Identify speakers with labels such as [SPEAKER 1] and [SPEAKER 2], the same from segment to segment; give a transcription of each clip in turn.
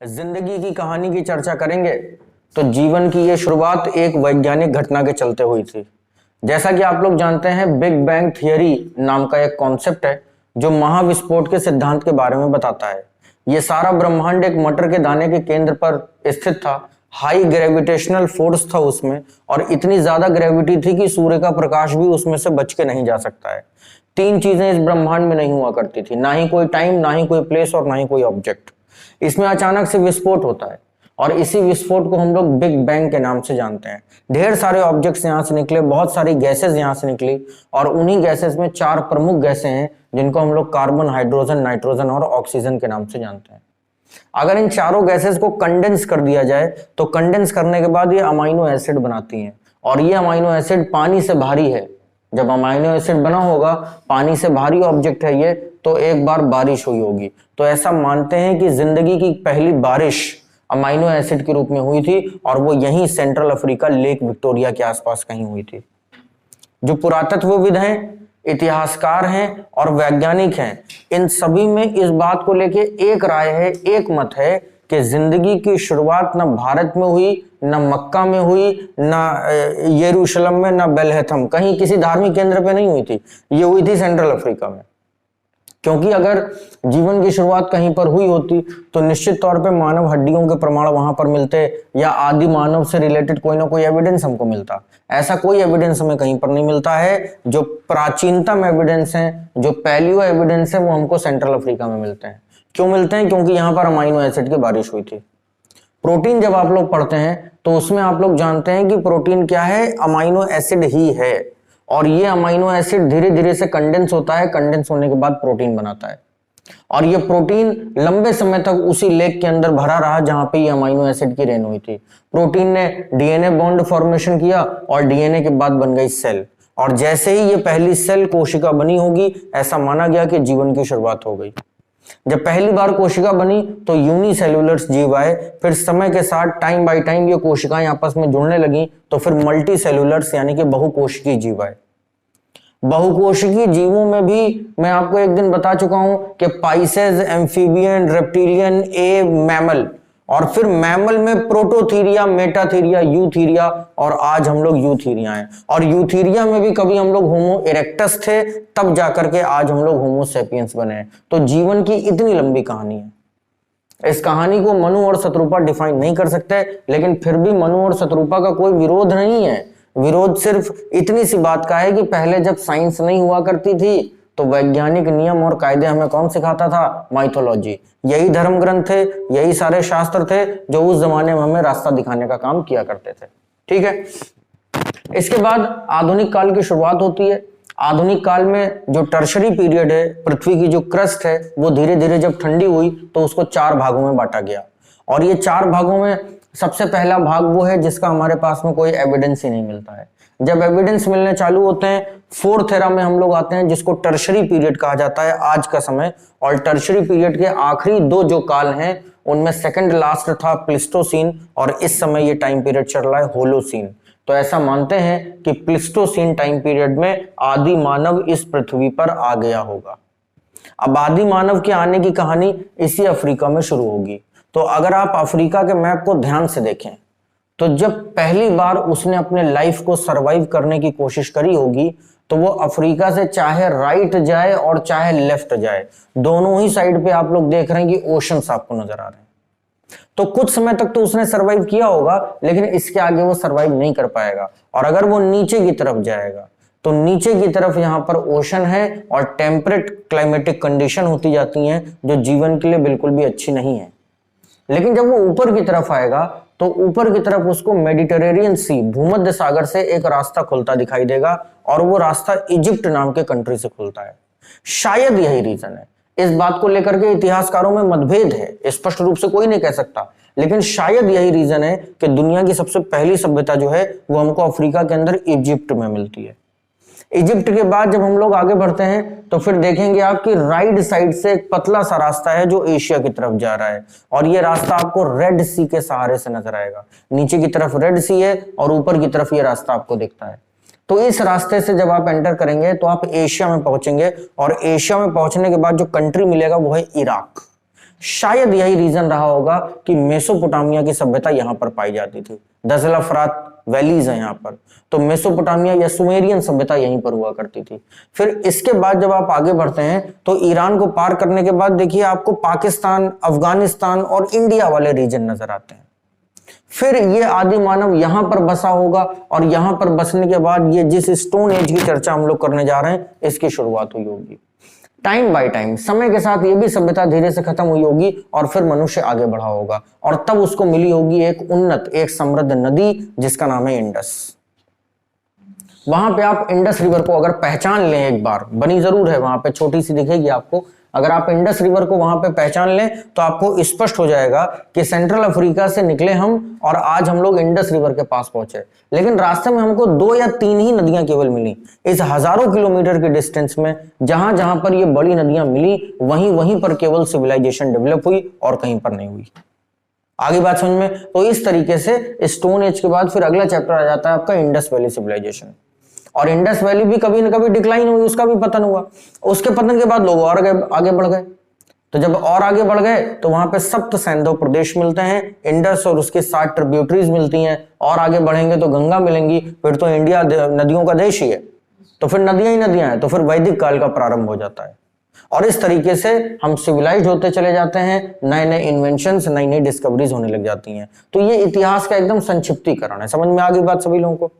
[SPEAKER 1] जिंदगी की कहानी की चर्चा करेंगे तो जीवन की ये शुरुआत एक वैज्ञानिक घटना के चलते हुई थी। जैसा कि आप लोग जानते हैं, बिग बैंग थियरी नाम का एक कॉन्सेप्ट है जो महाविस्फोट के सिद्धांत के बारे में बताता है। ये सारा ब्रह्मांड एक मटर के दाने के केंद्र पर स्थित था। हाई ग्रेविटेशनल फोर्स था उसमें, और इतनी ज्यादा ग्रेविटी थी कि सूर्य का प्रकाश भी उसमें से बच के नहीं जा सकता है। तीन चीजें इस ब्रह्मांड में नहीं हुआ करती थी, ना ही कोई टाइम, ना ही कोई प्लेस और ना ही कोई ऑब्जेक्ट। इसमें अचानक से विस्फोट होता है और इसी विस्फोट को हम लोग बिग बैंग के नाम से जानते हैं। ढेर सारे ऑब्जेक्ट्स यहां से निकले, बहुत सारी गैसेस यहां से निकली, और उन्हीं गैसेस में चार प्रमुख गैसें हैं जिनको हम लोग कार्बन, हाइड्रोजन, नाइट्रोजन और ऑक्सीजन के नाम से जानते हैं। अगर इन चारों गैसेस को कंडेंस कर दिया जाए तो कंडेंस करने के बाद ये अमाइनो एसिड बनाती हैं, और ये अमाइनो एसिड पानी से भारी है। जब अमाइनो एसिड बना होगा, पानी से भारी ऑब्जेक्ट है ये, तो एक बार बारिश हुई होगी। तो ऐसा मानते हैं कि जिंदगी की पहली बारिश अमाइनो एसिड के रूप में हुई थी, और वो यहीं सेंट्रल अफ्रीका लेक विक्टोरिया के आसपास कहीं हुई थी। जो पुरातत्वविद हैं, इतिहासकार हैं और वैज्ञानिक हैं, इन सभी में इस बात को लेके एक राय है, एक मत है कि जिंदगी की शुरुआत न भारत में हुई, न मक्का में हुई, न यरूशलेम में, न बेलहथम, कहीं किसी धार्मिक केंद्र पे नहीं हुई थी। ये हुई थी सेंट्रल अफ्रीका में। क्योंकि अगर जीवन की शुरुआत कहीं पर हुई होती तो निश्चित तौर पे मानव हड्डियों के प्रमाण वहां पर मिलते, या आदि मानव से रिलेटेड कोई ना कोई एविडेंस हमको मिलता। ऐसा कोई एविडेंस हमें कहीं पर नहीं मिलता है। जो प्राचीनतम एविडेंस हैं, जो पैलियो एविडेंस है, वो हमको सेंट्रल अफ्रीका में मिलते हैं। क्यों मिलते हैं? क्योंकि यहाँ पर अमाइनो एसिड की बारिश हुई थी। प्रोटीन जब आप लोग पढ़ते हैं तो उसमें आप लोग जानते हैं कि प्रोटीन क्या है, अमाइनो एसिड ही है, और ये अमाइनो एसिड धीरे धीरे से कंडेंस होता है, कंडेंस होने के बाद प्रोटीन बनाता है, और ये प्रोटीन लंबे समय तक उसी लेक के अंदर भरा रहा जहां पे ये अमाइनो एसिड की रेन हुई थी। प्रोटीन ने डीएनए बॉन्ड फॉर्मेशन किया, और डीएनए के बाद बन गई सेल, और जैसे ही ये पहली सेल कोशिका बनी होगी, ऐसा माना गया कि जीवन की शुरुआत हो गई। जब पहली बार कोशिका बनी तो यूनिसेल्युलर जीव आए, फिर समय के साथ टाइम बाय टाइम ये कोशिकाएं आपस में जुड़ने लगी, तो फिर मल्टी सेल्युलर्स यानी कि बहुकोशिकीय जीव आए। बहुकोशिकीय जीवों में भी मैं आपको एक दिन बता चुका हूं कि पाइसेज, एम्फीबियन, रेप्टिलियन, ए मैमल, और फिर मैमल में प्रोटोथीरिया, मेटाथीरिया, यूथीरिया, और आज हम लोग यूथीरिया हैं। और यूथीरिया में भी कभी हम लोग होमो इरेक्टस थे, तब जाकर के आज हम लोग होमो सेपियंस बने हैं। तो जीवन की इतनी लंबी कहानी है। इस कहानी को मनु और शत्रुपा डिफाइन नहीं कर सकते, लेकिन फिर भी मनु और शत्रुपा का कोई विरोध नहीं है। विरोध सिर्फ इतनी सी बात का है कि पहले जब साइंस नहीं हुआ करती थी तो वैज्ञानिक नियम और कायदे हमें कौन सिखाता था? माइथोलॉजी। यही धर्म ग्रंथ थे, यही सारे शास्त्र थे जो उस जमाने में हमें रास्ता दिखाने का काम किया करते थे। ठीक है, इसके बाद आधुनिक काल की शुरुआत होती है। आधुनिक काल में जो टर्शरी पीरियड है, पृथ्वी की जो क्रस्ट है, वो धीरे धीरे जब ठंडी हुई तो उसको चार भागों में बांटा गया, और ये चार भागों में सबसे पहला भाग वो है जिसका हमारे पास में कोई एविडेंस ही नहीं मिलता है। जब एविडेंस मिलने चालू होते हैं, फोर्थ एरा में हम लोग आते हैं, जिसको टर्शरी पीरियड कहा जाता है, आज का समय। और टर्शरी पीरियड के आखिरी दो जो काल हैं, उनमें सेकंड लास्ट था प्लिस्टोसीन, और इस समय ये टाइम पीरियड चल रहा है होलोसीन। तो ऐसा मानते हैं कि प्लिस्टोसीन टाइम पीरियड में आदि मानव इस पृथ्वी पर आ गया होगा। अब आदि मानव के आने की कहानी इसी अफ्रीका में शुरू होगी। तो अगर आप अफ्रीका के मैप को ध्यान से देखें तो जब पहली बार उसने अपने लाइफ को सरवाइव करने की कोशिश करी होगी, तो वो अफ्रीका से चाहे राइट जाए और चाहे लेफ्ट जाए, दोनों ही साइड पे आप लोग देख रहे हैं कि ओशंस आपको नजर आ रहे हैं। तो कुछ समय तक तो उसने सरवाइव किया होगा, लेकिन इसके आगे वो सरवाइव नहीं कर पाएगा। और अगर वो नीचे की तरफ जाएगा तो नीचे की तरफ यहां पर ओशन है, और टेम्परेट क्लाइमेटिक कंडीशन होती जाती हैं जो जीवन के लिए बिल्कुल भी अच्छी नहीं है। लेकिन जब वो ऊपर की तरफ आएगा तो ऊपर की तरफ उसको मेडिटेरेनियन सी, भूमध्य सागर से एक रास्ता खुलता दिखाई देगा, और वो रास्ता इजिप्ट नाम के कंट्री से खुलता है। शायद यही रीजन है। इस बात को लेकर के इतिहासकारों में मतभेद है, स्पष्ट रूप से कोई नहीं कह सकता, लेकिन शायद यही रीजन है कि दुनिया की सबसे पहली सभ्यता जो है वो हमको अफ्रीका के अंदर इजिप्ट में मिलती है। इजिप्ट के बाद जब हम लोग आगे बढ़ते हैं तो फिर देखेंगे आप कि राइट साइड से एक पतला सा रास्ता है जो एशिया की तरफ जा रहा है, और ये रास्ता आपको रेड सी के सहारे से नजर आएगा। नीचे की तरफ रेड सी है और ऊपर की तरफ ये रास्ता आपको दिखता है। तो इस रास्ते से जब आप एंटर करेंगे तो आप एशिया में पहुंचेंगे, और एशिया में पहुंचने के बाद जो कंट्री मिलेगा वो है इराक। शायद यही रीजन रहा होगा कि मेसोपोटामिया की सभ्यता यहां पर पाई जाती थी। दजला फरात वैलीज है यहाँ पर, तो मेसोपोटामिया या सुमेरियन सभ्यता यहीं पर हुआ करती थी। फिर इसके बाद जब आप आगे बढ़ते हैं तो ईरान को पार करने के बाद देखिए आपको पाकिस्तान, अफगानिस्तान और इंडिया वाले रीजन नजर आते हैं। फिर ये आदि मानव यहां पर बसा होगा और यहां पर बसने के बाद ये जिस स्टोन एज की चर्चा हम लोग करने जा रहे हैं इसकी शुरुआत हुई होगी। टाइम बाय टाइम, समय के साथ ये भी सभ्यता धीरे से खत्म हुई होगी और फिर मनुष्य आगे बढ़ा होगा और तब उसको मिली होगी एक उन्नत, एक समृद्ध नदी जिसका नाम है इंडस। वहां पे आप इंडस रिवर को अगर पहचान लें, एक बार बनी जरूर है वहां पे, छोटी सी दिखेगी आपको, अगर आप इंडस रिवर को वहां पे पहचान लें तो आपको स्पष्ट हो जाएगा कि सेंट्रल अफ्रीका से निकले हम और आज हम लोग इंडस रिवर के पास पहुंचे। लेकिन रास्ते में हमको 2 या 3 ही नदियां केवल मिली इस हजारों किलोमीटर के डिस्टेंस में। जहां जहां पर ये बड़ी नदियां मिली वहीं वहीं पर केवल सिविलाइजेशन डेवलप हुई और कहीं पर नहीं हुई। आगे बात समझ में? तो इस तरीके से स्टोन एज के बाद फिर अगला चैप्टर आ जाता है आपका इंडस वैली सिविलाइजेशन। और इंडस वैली भी कभी ना कभी डिक्लाइन हुई, उसका भी पतन हुआ। उसके पतन के बाद लोग और आगे बढ़ गए। तो जब और आगे बढ़ गए तो वहां पे सप्त सैंधव प्रदेश मिलते हैं, इंडस और उसके 7 ट्रिब्यूटरीज मिलती हैं। और आगे बढ़ेंगे तो गंगा मिलेंगी, फिर तो इंडिया नदियों का देश ही है, तो फिर नदियां ही नदियां हैं, तो फिर वैदिक काल का प्रारंभ हो जाता है। और इस तरीके से हम सिविलाइज होते चले जाते हैं, नए नए इन्वेंशंस, नई नई डिस्कवरीज होने लग जाती हैं। तो ये इतिहास का एकदम संक्षिप्तीकरण है। समझ में आ गई बात सभी लोगों को?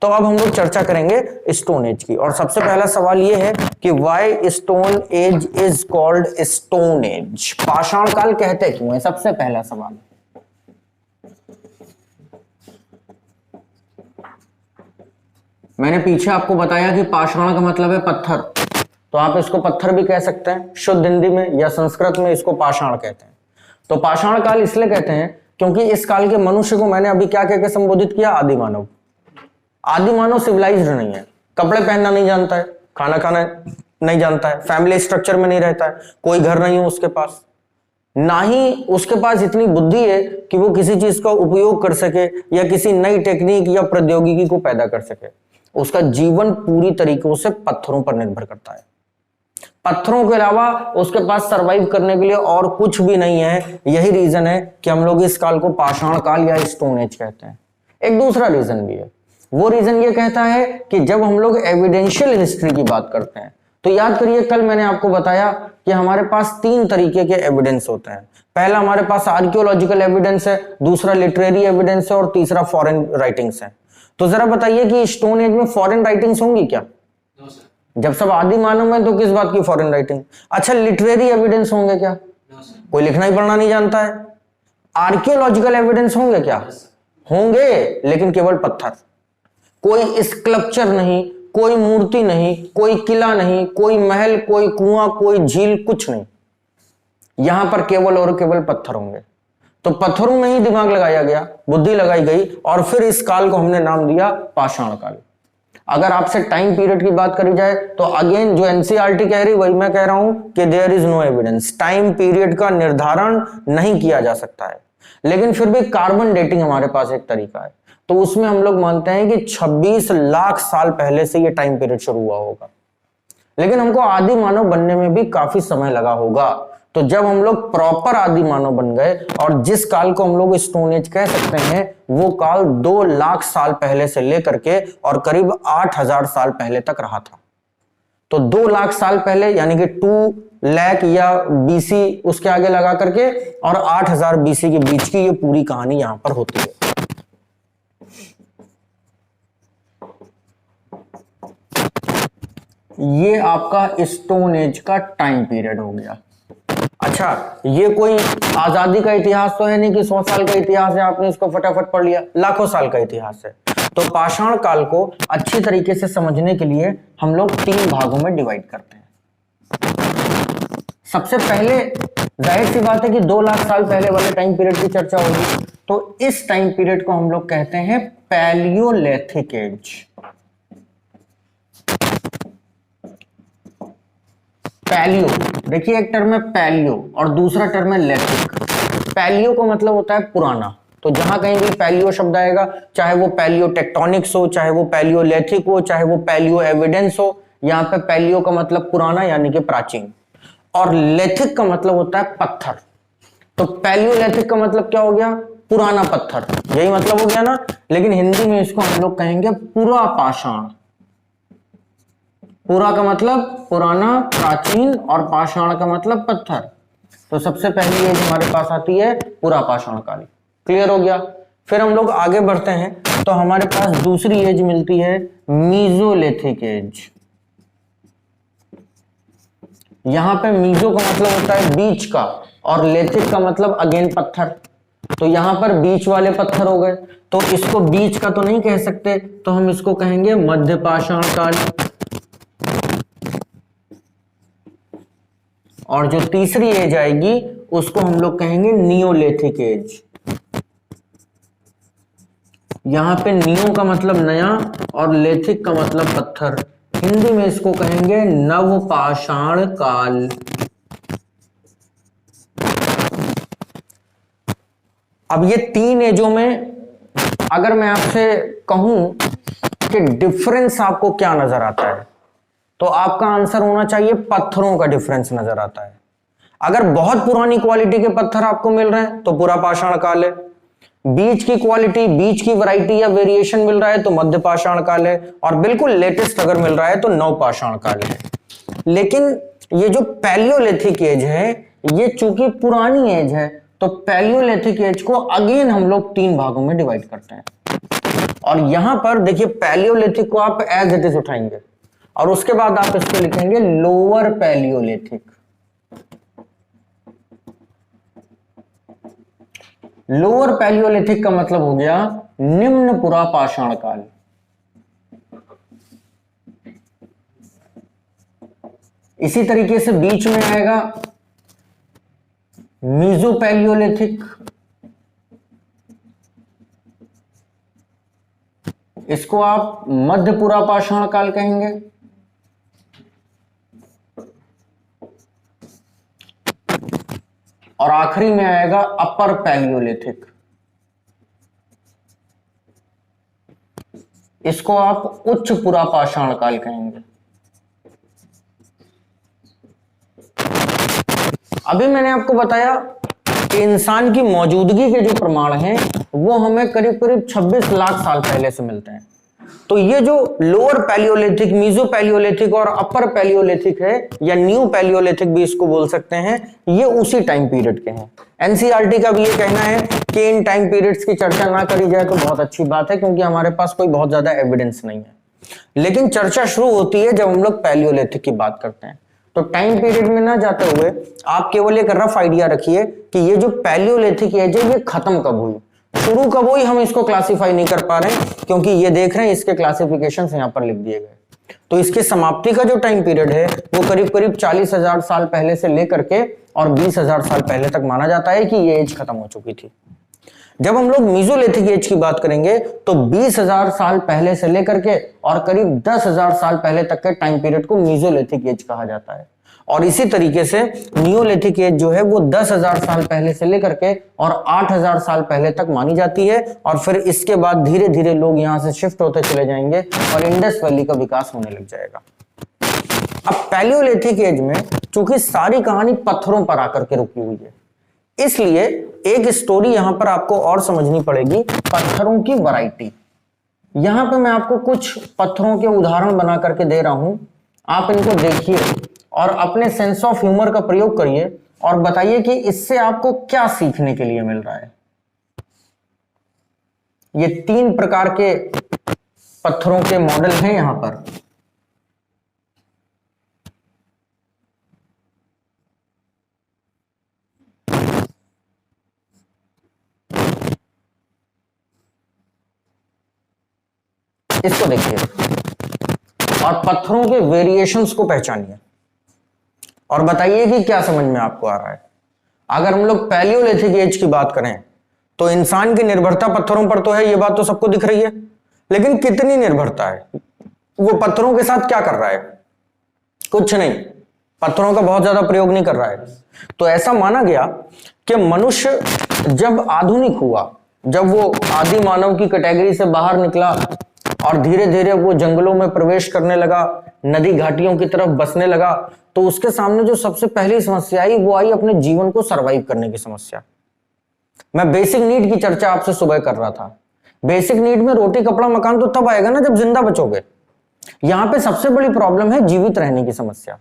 [SPEAKER 1] तो अब हम लोग चर्चा करेंगे स्टोन एज की। और सबसे पहला सवाल ये है कि why stone age is called stone age? पाषाण काल कहते क्यों है? सबसे पहला सवाल। मैंने पीछे आपको बताया कि पाषाण का मतलब है पत्थर, तो आप इसको पत्थर भी कह सकते हैं शुद्ध हिंदी में, या संस्कृत में इसको पाषाण कहते हैं। तो पाषाण काल इसलिए कहते हैं क्योंकि इस काल के मनुष्य को मैंने अभी क्या कहकर संबोधित किया? आदि मानव। आदि मानव सिविलाइज्ड नहीं है, कपड़े पहनना नहीं जानता है, खाना खाना नहीं जानता है, फैमिली स्ट्रक्चर में नहीं रहता है, कोई घर नहीं हो उसके पास, ना ही उसके पास इतनी बुद्धि है कि वो किसी चीज का उपयोग कर सके या किसी नई टेक्निक या प्रौद्योगिकी को पैदा कर सके। उसका जीवन पूरी तरीकों से पत्थरों पर निर्भर करता है। पत्थरों के अलावा उसके पास सरवाइव करने के लिए और कुछ भी नहीं है। यही रीजन है कि हम लोग इस काल को पाषाण काल या स्टोन एज कहते हैं। एक दूसरा रीजन भी है, वो रीजन ये कहता है कि जब हम लोग एविडेंशियल हिस्ट्री की बात करते हैं तो याद करिए कल मैंने आपको बताया कि हमारे पास 3 तरीके के एविडेंस होते हैं। पहला हमारे पास आर्कियोलॉजिकल एविडेंस है, दूसरा लिटरेरी एविडेंस है और तीसरा फॉरेन राइटिंग्स है। तो जरा बताइए कि स्टोन एज में फॉरेन राइटिंग्स होंगी क्या? जब सब आदि मानव है तो किस बात की फॉरेन राइटिंग? अच्छा, लिटरेरी एविडेंस होंगे क्या? कोई लिखना ही पढ़ना नहीं जानता है। आर्कियोलॉजिकल एविडेंस होंगे क्या? होंगे, लेकिन केवल पत्थर, कोई स्कल्पचर नहीं, कोई मूर्ति नहीं, कोई किला नहीं, कोई महल, कोई कुआं, कोई झील, कुछ नहीं। यहां पर केवल और केवल पत्थर होंगे। तो पत्थरों में ही दिमाग लगाया गया, बुद्धि लगाई गई और फिर इस काल को हमने नाम दिया पाषाण काल। अगर आपसे टाइम पीरियड की बात करी जाए तो अगेन जो एनसीईआरटी कह रही वही मैं कह रहा हूं कि there is no evidence. Time period का निर्धारण नहीं किया जा सकता है, लेकिन फिर भी कार्बन डेटिंग हमारे पास एक तरीका है। तो उसमें हम लोग मानते हैं कि 26 लाख साल पहले से ये टाइम पीरियड शुरू हुआ होगा, लेकिन हमको आदि मानव बनने में भी काफी समय लगा होगा। तो जब हम लोग प्रॉपर आदि मानव बन गए और जिस काल को हम लोग स्टोन एज कह सकते हैं वो काल 2 लाख साल पहले से लेकर के और करीब 8000 साल पहले तक रहा था। तो 2 लाख साल पहले यानी कि 2 लाख या बीसी उसके आगे लगा करके और 8000 बीसी के बीच की ये पूरी कहानी यहां पर होती है। ये आपका स्टोन एज का टाइम पीरियड हो गया। अच्छा, ये कोई आजादी का इतिहास तो है नहीं कि 100 साल का इतिहास है आपने इसको फटाफट पढ़ लिया, लाखों साल का इतिहास है। तो पाषाण काल को अच्छी तरीके से समझने के लिए हम लोग 3 भागों में डिवाइड करते हैं। सबसे पहले जाहिर सी बात है कि 2 लाख साल पहले वाले टाइम पीरियड की चर्चा होगी। तो इस टाइम पीरियड को हम लोग कहते हैं पैलियोलिथिक एज। पैलियो, देखिए एक टर्म है पैलियो और दूसरा टर्म है लेथिक। पैलियो का मतलब होता है पुराना, तो जहां कहीं भी पैलियो शब्द आएगा, चाहे वो पैलियो टेक्टोनिक्स हो, चाहे वो पैलियो लेथिक हो, चाहे वो पैलियो एविडेंस हो, यहाँ पे पैलियो का मतलब पुराना यानी कि प्राचीन और लेथिक का मतलब होता है पत्थर। तो पैलियोलिथिक का मतलब क्या हो गया? पुराना पत्थर, यही मतलब हो गया ना। लेकिन हिंदी में इसको हम लोग कहेंगे पुरा पाषाण। पुरा का मतलब पुराना, प्राचीन, और पाषाण का मतलब पत्थर। तो सबसे पहली एज हमारे पास आती है पुरा पाषाण काल। क्लियर हो गया? फिर हम लोग आगे बढ़ते हैं तो हमारे पास दूसरी एज मिलती है मीजोलिथिक एज। यहां पे मीजो का मतलब होता है बीच का, और लेथिक का मतलब अगेन पत्थर। तो यहां पर बीच वाले पत्थर हो गए, तो इसको बीच का तो नहीं कह सकते, तो हम इसको कहेंगे मध्य पाषाण काल। और जो तीसरी एज आएगी उसको हम लोग कहेंगे नियोलिथिक एज। यहां पे नियो का मतलब नया और लेथिक का मतलब पत्थर। हिंदी में इसको कहेंगे नवपाषाण काल। अब ये तीन एजों में अगर मैं आपसे कहूं कि डिफरेंस आपको क्या नजर आता है, तो आपका आंसर होना चाहिए पत्थरों का डिफरेंस नजर आता है। अगर बहुत पुरानी क्वालिटी के पत्थर आपको मिल रहे हैं तो पुरा पाषाण काल है। बीच की क्वालिटी, बीच की वैरायटी या वेरिएशन मिल रहा है तो मध्य पाषाण काल है। और बिल्कुल लेटेस्ट अगर मिल रहा है तो नव पाषाण काल है। लेकिन ये जो पैलियोलिथिक एज है, ये चूंकि पुरानी एज है, तो पैलियोलिथिक एज को अगेन हम लोग तीन भागों में डिवाइड करते हैं। और यहां पर देखिए पैलियोलिथिक को आप एज इट इज उठाएंगे और उसके बाद आप इसको लिखेंगे लोअर पैलियोलिथिक। लोअर पैलियोलिथिक का मतलब हो गया निम्न पुरा पाषाण काल। इसी तरीके से बीच में आएगा मीजो पैलियोलिथिक, इसको आप मध्य पुरा पाषाण काल कहेंगे। और आखिरी में आएगा अपर पैलियोलिथिक, इसको आप उच्च पुरा पाषाण काल कहेंगे। अभी मैंने आपको बताया कि इंसान की मौजूदगी के जो प्रमाण हैं वो हमें करीब करीब 26 लाख साल पहले से मिलते हैं। तो ये जो लोअर पैलियोलिथिक, मीजो पैलियोलिथिक और अपर पैलियोलिथिक है, या न्यू पैलियोलिथिक भी इसको बोल सकते हैं, ये उसी टाइम पीरियड के हैं। एनसीईआरटी का भी ये कहना है कि इन टाइम पीरियड्स की चर्चा ना करी जाए तो बहुत अच्छी बात है, क्योंकि हमारे पास कोई बहुत ज्यादा एविडेंस नहीं है। लेकिन चर्चा शुरू होती है जब हम लोग पैलियोलिथिक की बात करते हैं। तो टाइम पीरियड में ना जाते हुए आप केवल एक रफ आइडिया रखिए कि ये जो पैलियोलिथिक एज है ये खत्म कब हुई, शुरू कब हुई, हम इसको क्लासिफाई नहीं कर पा रहे हैं, क्योंकि ये देख रहे हैं इसके क्लासिफिकेशंस यहाँ पर लिख दिए गए। तो इसकी समाप्ति का जो टाइम पीरियड है वो करीब करीब 40,000 साल पहले से लेकर के और 20,000 साल पहले तक माना जाता है कि ये एज खत्म हो चुकी थी। जब हम लोग मीजोलिथिक एज की बात करेंगे तो 20,000 साल पहले से लेकर के और करीब 10,000 साल पहले तक के टाइम पीरियड को मीजोलिथिक एज कहा जाता है। और इसी तरीके से नियोलिथिक एज जो है वो 10,000 साल पहले से लेकर के और 8,000 साल पहले तक मानी जाती है। और फिर इसके बाद धीरे धीरे लोग यहां से शिफ्ट होते चले जाएंगे और इंडस वैली का विकास होने लग जाएगा। अब पैलियोलिथिक एज में चूंकि सारी कहानी पत्थरों पर आकर के रुकी हुई है, इसलिए एक स्टोरी यहां पर आपको और समझनी पड़ेगी, पत्थरों की वैरायटी। यहां पे मैं आपको कुछ पत्थरों के उदाहरण बना करके दे रहा हूं, आप इनको देखिए और अपने सेंस ऑफ ह्यूमर का प्रयोग करिए और बताइए कि इससे आपको क्या सीखने के लिए मिल रहा है। ये 3 प्रकार के पत्थरों के मॉडल हैं यहां पर। इसको देखिए और पत्थरों के वेरिएशंस को पहचानिए और बताइए कि क्या समझ में आपको आ रहा है। अगर हम लोग पैलियोलिथिक एज की बात करें तो इंसान की निर्भरता पत्थरों पर तो है, ये बात तो सबको दिख रही है, लेकिन कितनी निर्भरता है, वो पत्थरों के साथ क्या कर रहा है? कुछ नहीं, पत्थरों का बहुत ज्यादा प्रयोग नहीं कर रहा है। तो ऐसा माना गया कि मनुष्य जब आधुनिक हुआ, जब वो आदि मानव की कैटेगरी से बाहर निकला और धीरे धीरे वो जंगलों में प्रवेश करने लगा, नदी घाटियों की तरफ बसने लगा, तो उसके सामने जो सबसे पहली समस्या आई वो आई अपने जीवन को सरवाइव करने की समस्या। मैं बेसिक नीड की चर्चा आपसे सुबह कर रहा था। बेसिक नीड में रोटी कपड़ा मकान तो तब आएगा ना जब जिंदा बचोगे। यहां पे सबसे बड़ी प्रॉब्लम है जीवित रहने की समस्या।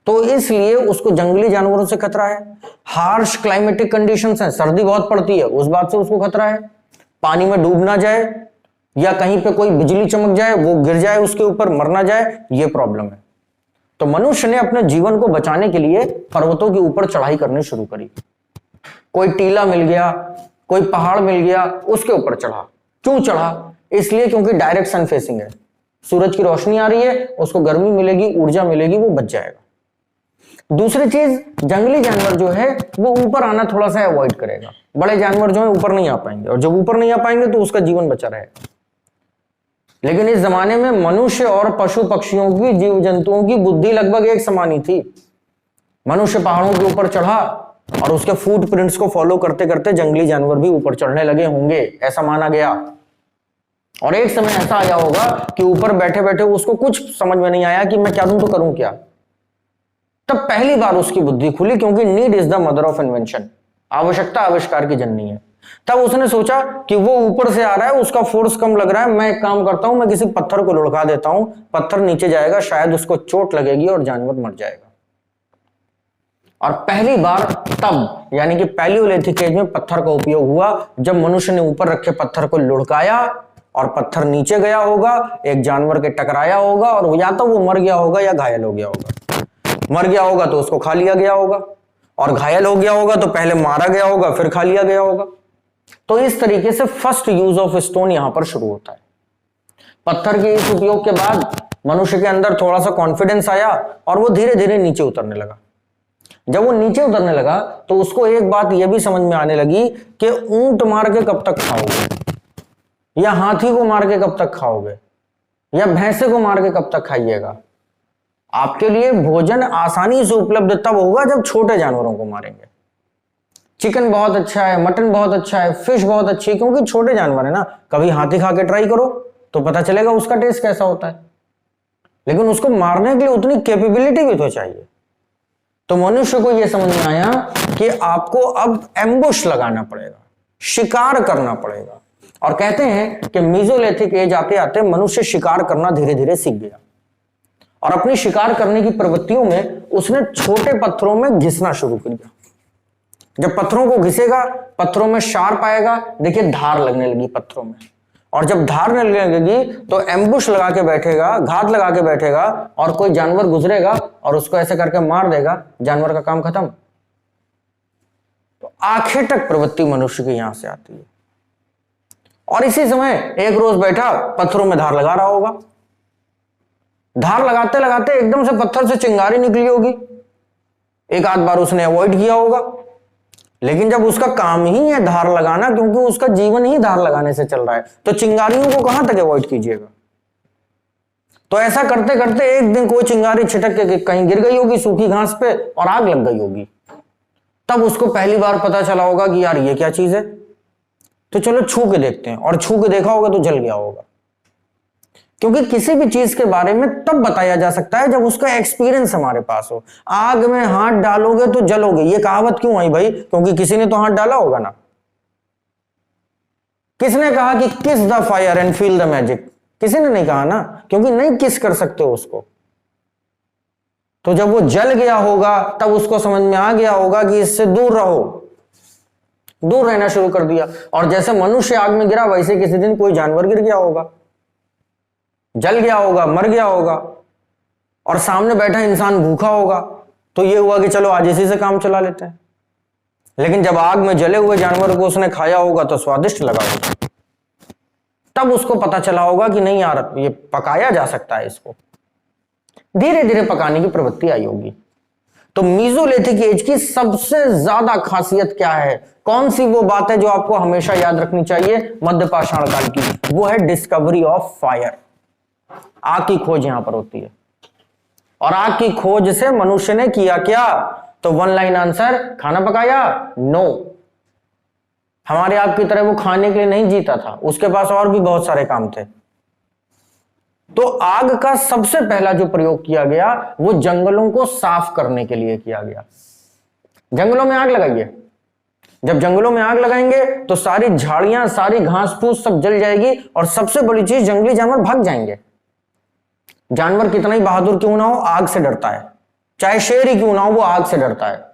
[SPEAKER 1] तो इसलिए उसको जंगली जानवरों से खतरा है, हार्श क्लाइमेटिक कंडीशंस हैं, सर्दी बहुत पड़ती है उस बात से उसको खतरा है, पानी में डूब ना जाए या कहीं पे कोई बिजली चमक जाए वो गिर जाए उसके ऊपर मर ना जाए, ये प्रॉब्लम है। तो मनुष्य ने अपने जीवन को बचाने के लिए पर्वतों के ऊपर चढ़ाई करनी शुरू करी। कोई टीला मिल गया, कोई पहाड़ मिल गया, उसके ऊपर चढ़ा। क्यों चढ़ा? इसलिए क्योंकि डायरेक्ट सन फेसिंग है, सूरज की रोशनी आ रही है, उसको गर्मी मिलेगी, ऊर्जा मिलेगी, वो बच जाएगा। दूसरी चीज, जंगली जानवर जो है वो ऊपर आना थोड़ा सा अवॉइड करेगा। बड़े जानवर जो है ऊपर नहीं आ पाएंगे, और जब ऊपर नहीं आ पाएंगे तो उसका जीवन बचा रहेगा। लेकिन इस जमाने में मनुष्य और पशु पक्षियों की, जीव जंतुओं की बुद्धि लगभग एक समान ही थी। मनुष्य पहाड़ों के ऊपर चढ़ा और उसके फुटप्रिंट्स को फॉलो करते करते जंगली जानवर भी ऊपर चढ़ने लगे होंगे, ऐसा माना गया। और एक समय ऐसा आया होगा कि ऊपर बैठे बैठे उसको कुछ समझ में नहीं आया कि मैं क्या दूं तो करूं क्या। तब पहली बार उसकी बुद्धि खुली, क्योंकि need is the mother of invention, आवश्यकता आविष्कार की जननी है। तब उसने सोचा कि वो ऊपर से आ रहा है, उसका फोर्स कम लग रहा है, मैं एक काम करता हूं, मैं किसी पत्थर को लुढ़का देता हूं, पत्थर नीचे जाएगा, शायद उसको चोट लगेगी और जानवर मर जाएगा। और पहली बार तब, यानी कि पैलियोलिथिक एज में पत्थर का उपयोग हुआ, जब मनुष्य ने ऊपर रखे पत्थर को लुढ़काया और पत्थर नीचे गया होगा, एक जानवर के टकराया होगा और या तो वो मर गया होगा या घायल हो गया होगा। मर गया होगा तो उसको खा लिया गया होगा, और घायल हो गया होगा तो पहले मारा गया होगा फिर खा लिया गया होगा। तो इस तरीके से फर्स्ट यूज ऑफ स्टोन यहां पर शुरू होता है। पत्थर के इस उपयोग के बाद मनुष्य के अंदर थोड़ा सा कॉन्फिडेंस आया और वो धीरे धीरे नीचे उतरने लगा। जब वो नीचे उतरने लगा तो उसको एक बात यह भी समझ में आने लगी कि ऊंट मार के कब तक खाओगे, या हाथी को मार के कब तक खाओगे, या भैंसे को मार के कब तक खाइएगा। आपके लिए भोजन आसानी से उपलब्ध तब होगा जब छोटे जानवरों को मारेंगे। चिकन बहुत अच्छा है, मटन बहुत अच्छा है, फिश बहुत अच्छी है, क्योंकि छोटे जानवर है ना। कभी हाथी खा के ट्राई करो तो पता चलेगा उसका टेस्ट कैसा होता है। लेकिन उसको मारने के लिए उतनी कैपेबिलिटी भी तो चाहिए। तो मनुष्य को यह समझ में आया कि आपको अब एम्बुश लगाना पड़ेगा, शिकार करना पड़ेगा। और कहते हैं कि मीजोलिथिक एज आते आते मनुष्य शिकार करना धीरे धीरे सीख गया, और अपनी शिकार करने की प्रवृत्तियों में उसने छोटे पत्थरों में घिसना शुरू कर दिया। जब पत्थरों को घिसेगा, पत्थरों में शार्प आएगा, देखिए धार लगने लगी पत्थरों में, और जब धार लगने लगेगी तो एम्बुश लगा के बैठेगा, घात लगा के बैठेगा, और कोई जानवर गुजरेगा और उसको ऐसे करके मार देगा, जानवर का काम खत्म। तो आखिर तक प्रवृत्ति मनुष्य की यहां से आती है। और इसी समय एक रोज बैठा पत्थरों में धार लगा रहा होगा, धार लगाते लगाते एकदम से पत्थर से चिंगारी निकली होगी। एक आध बार उसने अवॉइड किया होगा, लेकिन जब उसका काम ही है धार लगाना, क्योंकि उसका जीवन ही धार लगाने से चल रहा है, तो चिंगारियों को कहां तक अवॉइड कीजिएगा। तो ऐसा करते करते एक दिन कोई चिंगारी छिटक के कहीं गिर गई होगी सूखी घास पे और आग लग गई होगी। तब उसको पहली बार पता चला होगा कि यार ये क्या चीज है, तो चलो छू के देखते हैं। और छू के देखा होगा तो जल गया होगा, क्योंकि किसी भी चीज के बारे में तब बताया जा सकता है जब उसका एक्सपीरियंस हमारे पास हो। आग में हाथ डालोगे तो जलोगे, ये कहावत क्यों आई भाई? क्योंकि किसी ने तो हाथ डाला होगा ना। किसने कहा कि किस the fire and feel the magic? किसी ने नहीं कहा ना, क्योंकि नहीं किस कर सकते हो उसको। तो जब वो जल गया होगा तब उसको समझ में आ गया होगा कि इससे दूर रहो, दूर रहना शुरू कर दिया। और जैसे मनुष्य आग में गिरा, वैसे किसी दिन कोई जानवर गिर गया होगा, जल गया होगा, मर गया होगा, और सामने बैठा इंसान भूखा होगा, तो ये हुआ कि चलो आज इसी से काम चला लेते हैं। लेकिन जब आग में जले हुए जानवर को उसने खाया होगा तो स्वादिष्ट लगा होगा, तब उसको पता चला होगा कि नहीं यार ये पकाया जा सकता है, इसको धीरे धीरे पकाने की प्रवृत्ति आई होगी। तो मीजोलिथिक एज की सबसे ज्यादा खासियत क्या है? कौन सी वो बात है जो आपको हमेशा याद रखनी चाहिए मध्य पाषाण काल की? वो है डिस्कवरी ऑफ फायर। आग की खोज यहां पर होती है, और आग की खोज से मनुष्य ने किया क्या? तो वन लाइन आंसर, खाना पकाया? नो। हमारे आप की तरह वो खाने के लिए नहीं जीता था, उसके पास और भी बहुत सारे काम थे। तो आग का सबसे पहला जो प्रयोग किया गया वो जंगलों को साफ करने के लिए किया गया। जंगलों में आग लगाइए, जब जंगलों में आग लगाएंगे तो सारी झाड़ियां, सारी घास फूस सब जल जाएगी, और सबसे बड़ी चीज जंगली जानवर भाग जाएंगे। जानवर कितना ही बहादुर क्यों ना हो, आग से डरता है। चाहे शेर ही क्यों ना हो, वो आग से डरता है।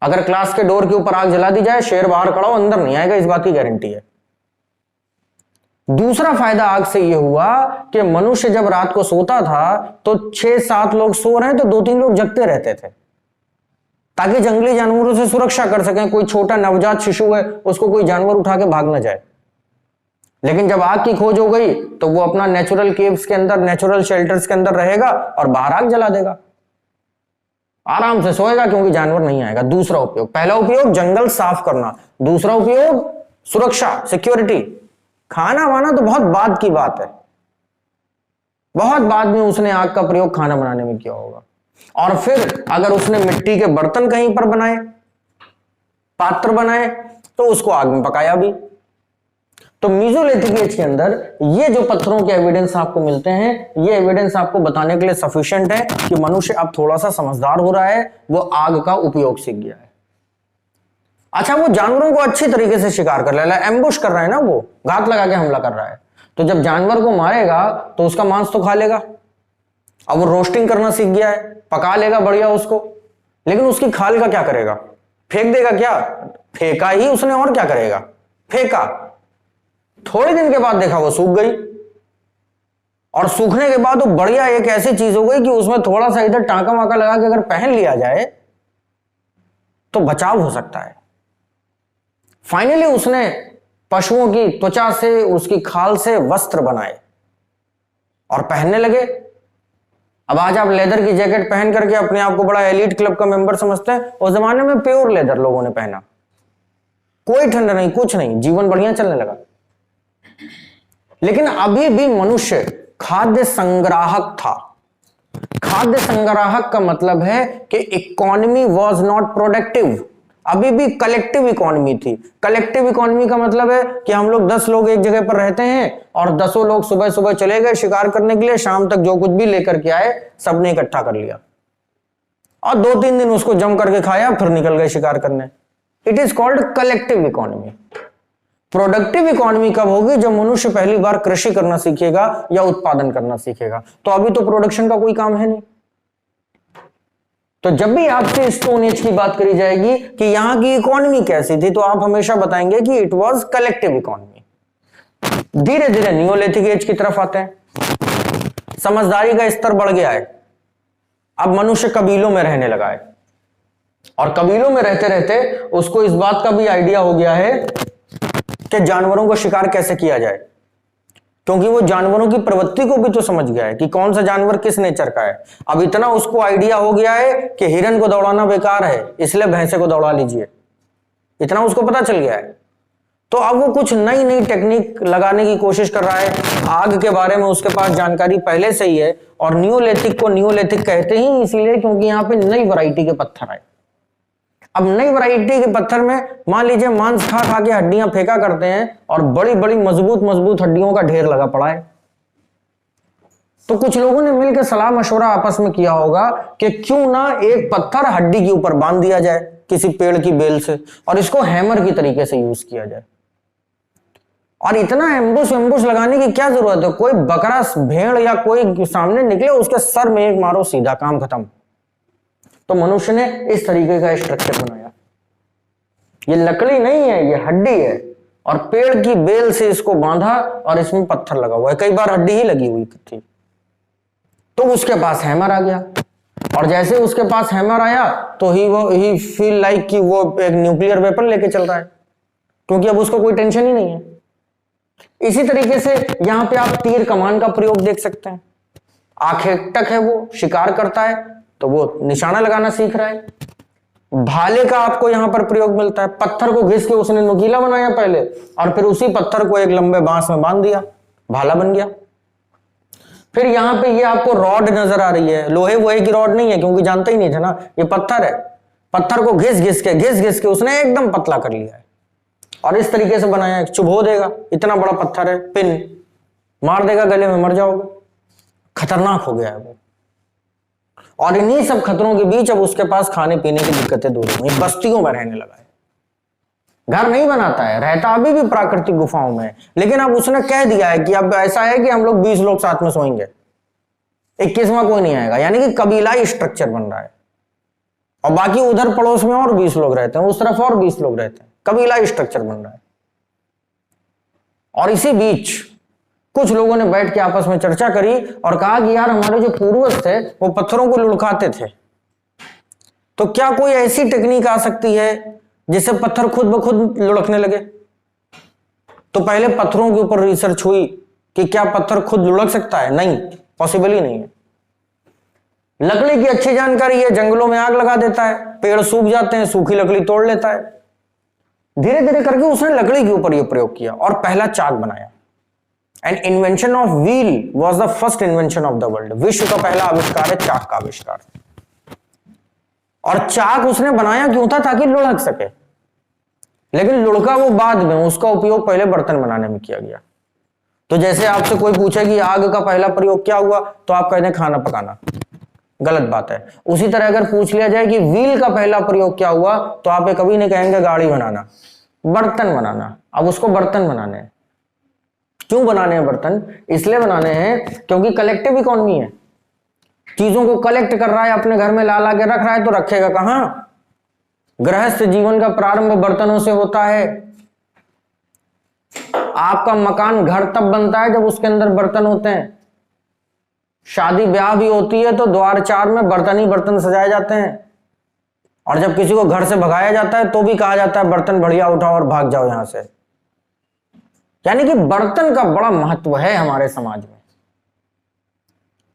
[SPEAKER 1] अगर क्लास के डोर के ऊपर आग जला दी जाए, शेर बाहर खड़ा हो, अंदर नहीं आएगा, इस बात की गारंटी है। दूसरा फायदा आग से यह हुआ कि मनुष्य जब रात को सोता था तो 6-7 लोग सो रहे हैं तो 2-3 लोग जगते रहते थे, ताकि जंगली जानवरों से सुरक्षा कर सकें। कोई छोटा नवजात शिशु है, उसको कोई जानवर उठा के भाग ना जाए। लेकिन जब आग की खोज हो गई तो वो अपना नेचुरल केव्स के अंदर, नेचुरल शेल्टर्स के अंदर रहेगा और बाहर आग जला देगा, आराम से सोएगा, क्योंकि जानवर नहीं आएगा। दूसरा उपयोग, पहला उपयोग जंगल साफ करना, दूसरा उपयोग सुरक्षा, सिक्योरिटी। खाना वाना तो बहुत बाद की बात है, बहुत बाद में उसने आग का प्रयोग खाना बनाने में किया होगा। और फिर अगर उसने मिट्टी के बर्तन कहीं पर बनाए, पात्र बनाए, तो उसको आग में पकाया भी। तो मेसोलिथिक एज के अंदर ये जो पत्थरों के एविडेंस आपको मिलते हैं, ये एविडेंस आपको बताने के लिए सफिशिएंट है कि मनुष्य अब थोड़ा सा समझदार हो रहा है, वो आग का उपयोग सीख गया है। अच्छा, वो जानवरों को अच्छी तरीके से शिकार कर रहा है, एम्बुश कर रहा है ना, वो घात लगा के हमला कर रहा है। तो जब जानवर को मारेगा तो उसका मांस तो खा लेगा। अब वो रोस्टिंग करना सीख गया है, पका लेगा बढ़िया उसको, लेकिन उसकी खाल का क्या करेगा? फेंक देगा क्या? फेंका ही उसने, और क्या करेगा? फेंका। थोड़े दिन के बाद देखा वो सूख गई, और सूखने के बाद वो बढ़िया एक ऐसी चीज हो गई कि उसमें थोड़ा सा इधर टांका वाका लगा के अगर पहन लिया जाए तो बचाव हो सकता है। फाइनली उसने पशुओं की त्वचा से, उसकी खाल से वस्त्र बनाए और पहनने लगे। अब आज आप लेदर की जैकेट पहन करके अपने आप को बड़ा एलीट क्लब का मेंबर समझते हैं। उस जमाने में प्योर लेदर लोगों ने पहना, कोई ठंड नहीं, कुछ नहीं, जीवन बढ़िया चलने लगा। लेकिन अभी भी मनुष्य खाद्य संग्राहक था। खाद्य संग्राहक का मतलब है कि इकोनॉमी वॉज नॉट प्रोडक्टिव। अभी भी कलेक्टिव इकोनॉमी थी। कलेक्टिव इकोनॉमी का मतलब है कि हम लोग 10 लोग एक जगह पर रहते हैं और 10 लोग सुबह सुबह चले गए शिकार करने के लिए, शाम तक जो कुछ भी लेकर के आए सबने इकट्ठा कर लिया और 2-3 दिन उसको जम करके खाया, फिर निकल गए शिकार करने। It is called collective economy. Productive economy कब होगी? जब मनुष्य पहली बार कृषि करना सीखेगा या उत्पादन करना सीखेगा। तो अभी तो प्रोडक्शन का कोई काम है नहीं। तो जब भी आपसे स्टोन एज की बात करी जाएगी कि यहां की इकोनॉमी कैसी थी, तो आप हमेशा बताएंगे कि इट वाज कलेक्टिव इकोनॉमी। धीरे धीरे नियोलिथिक एज की तरफ आते हैं। समझदारी का स्तर बढ़ गया है। अब मनुष्य कबीलों में रहने लगा है, और कबीलों में रहते रहते उसको इस बात का भी आइडिया हो गया है कि जानवरों का शिकार कैसे किया जाए, क्योंकि वो जानवरों की प्रवृत्ति को भी तो समझ गया है कि कौन सा जानवर किस नेचर का है। अब इतना उसको आइडिया हो गया है कि हिरन को दौड़ाना बेकार है, इसलिए भैंसे को दौड़ा लीजिए, इतना उसको पता चल गया है। तो अब वो कुछ नई नई टेक्निक लगाने की कोशिश कर रहा है। आग के बारे में उसके पास जानकारी पहले से ही है, और नियोलिथिक को नियोलिथिक कहते ही इसीलिए क्योंकि यहाँ पे नई वैरायटी के पत्थर आए। अब नई वैरायटी के पत्थर में मान लीजिए मांस खा खा के हड्डियां फेंका करते हैं, और बड़ी बड़ी मजबूत मजबूत हड्डियों का ढेर लगा पड़ा है। तो कुछ लोगों ने मिलकर सलाह मशवरा आपस में किया होगा कि क्यों ना एक पत्थर हड्डी के ऊपर बांध दिया जाए किसी पेड़ की बेल से, और इसको हैमर की तरीके से यूज किया जाए। और इतना एम्बुश लगाने की क्या जरूरत है? कोई बकरा, भेड़ या कोई सामने निकले, उसके सर में एक मारो, सीधा काम खत्म। तो मनुष्य ने इस तरीके का स्ट्रक्चर बनाया। ये लकड़ी नहीं है, ये हड्डी है, और पेड़ की बेल से इसको बांधा और इसमें पत्थर लगा हुआ है। कई बार हड्डी ही लगी हुई थी। तो उसके पास हैमर आ गया, और जैसे उसके पास हैमर आया तो ही फील लाइक कि वो एक न्यूक्लियर वेपन लेके चल रहा है, क्योंकि अब उसको कोई टेंशन ही नहीं है। इसी तरीके से यहां पे आप तीर कमान का प्रयोग देख सकते हैं। आखेटक है, वो शिकार करता है तो वो निशाना लगाना सीख रहा है। भाले का आपको यहां पर प्रयोग मिलता है। पत्थर को घिस के उसने नुकीला बनाया पहले, और फिर उसी पत्थर को एक लंबे बांस में बांध दिया, भाला बन गया। फिर यहां पे ये आपको रॉड नजर आ रही है। लोहे वोहे की रॉड नहीं है, क्योंकि जानते ही नहीं थे ना, ये पत्थर है। पत्थर को घिस घिस के उसने एकदम पतला कर लिया है, और इस तरीके से बनाया है। चुभो देगा, इतना बड़ा पत्थर है, पिन मार देगा गले में, मर जाओगे। खतरनाक हो गया है वो। और इन्हीं सब खतरों के बीच अब उसके पास खाने पीने की दिक्कतें दूर हो गई, बस्तियों में रहने लगा है, घर नहीं बनाता है, रहता अभी भी प्राकृतिक गुफाओं में, लेकिन अब उसने कह दिया है कि अब ऐसा है कि हम लोग 20 लोग साथ में सोएंगे, 21वां कोई नहीं आएगा, यानी कि कबीलाई स्ट्रक्चर बन रहा है। और बाकी उधर पड़ोस में और 20 लोग रहते हैं, उस तरफ और 20 लोग रहते हैं, कबीलाई स्ट्रक्चर बन रहा है। और इसी बीच कुछ लोगों ने बैठ के आपस में चर्चा करी और कहा कि यार हमारे जो पूर्वज थे वो पत्थरों को लुढ़काते थे, तो क्या कोई ऐसी टेक्निक आ सकती है जिससे पत्थर खुद ब खुद लुढ़कने लगे। तो पहले पत्थरों के ऊपर रिसर्च हुई कि क्या पत्थर खुद लुढ़क सकता है, नहीं, पॉसिबल ही नहीं है। लकड़ी की अच्छी जानकारी है, जंगलों में आग लगा देता है, पेड़ सूख जाते हैं, सूखी लकड़ी तोड़ लेता है। धीरे धीरे करके उसने लकड़ी के ऊपर यह प्रयोग किया और पहला चाक बनाया। And invention of wheel was the first invention of the world. विश्व का पहला आविष्कार है चाक का आविष्कार। और चाक उसने बनाया क्यों था, ताकि लुढ़क सके, लेकिन लुढ़का वो बाद में, उसका उपयोग पहले बर्तन बनाने में किया गया। तो जैसे आपसे कोई पूछे कि आग का पहला प्रयोग क्या हुआ, तो आप कहते हैं खाना पकाना, गलत बात है। उसी तरह अगर पूछ लिया जाए कि व्हील का पहला प्रयोग क्या हुआ, तो आप कभी नहीं कहेंगे गाड़ी बनाना, बर्तन बनाना। अब उसको बर्तन बनाने हैं। क्यों बनाने हैं बर्तन? इसलिए बनाने हैं क्योंकि कलेक्टिव इकोनॉमी है, चीजों को कलेक्ट कर रहा है, अपने घर में ला ला के रख रहा है, तो रखेगा कहां? गृहस्थ जीवन का प्रारंभ बर्तनों से होता है। आपका मकान घर तब बनता है जब उसके अंदर बर्तन होते हैं। शादी ब्याह भी होती है तो द्वार चार में बर्तन ही बर्तन सजाए जाते हैं। और जब किसी को घर से भगाया जाता है तो भी कहा जाता है बर्तन बढ़िया उठाओ और भाग जाओ यहां से। यानी कि बर्तन का बड़ा महत्व है हमारे समाज में।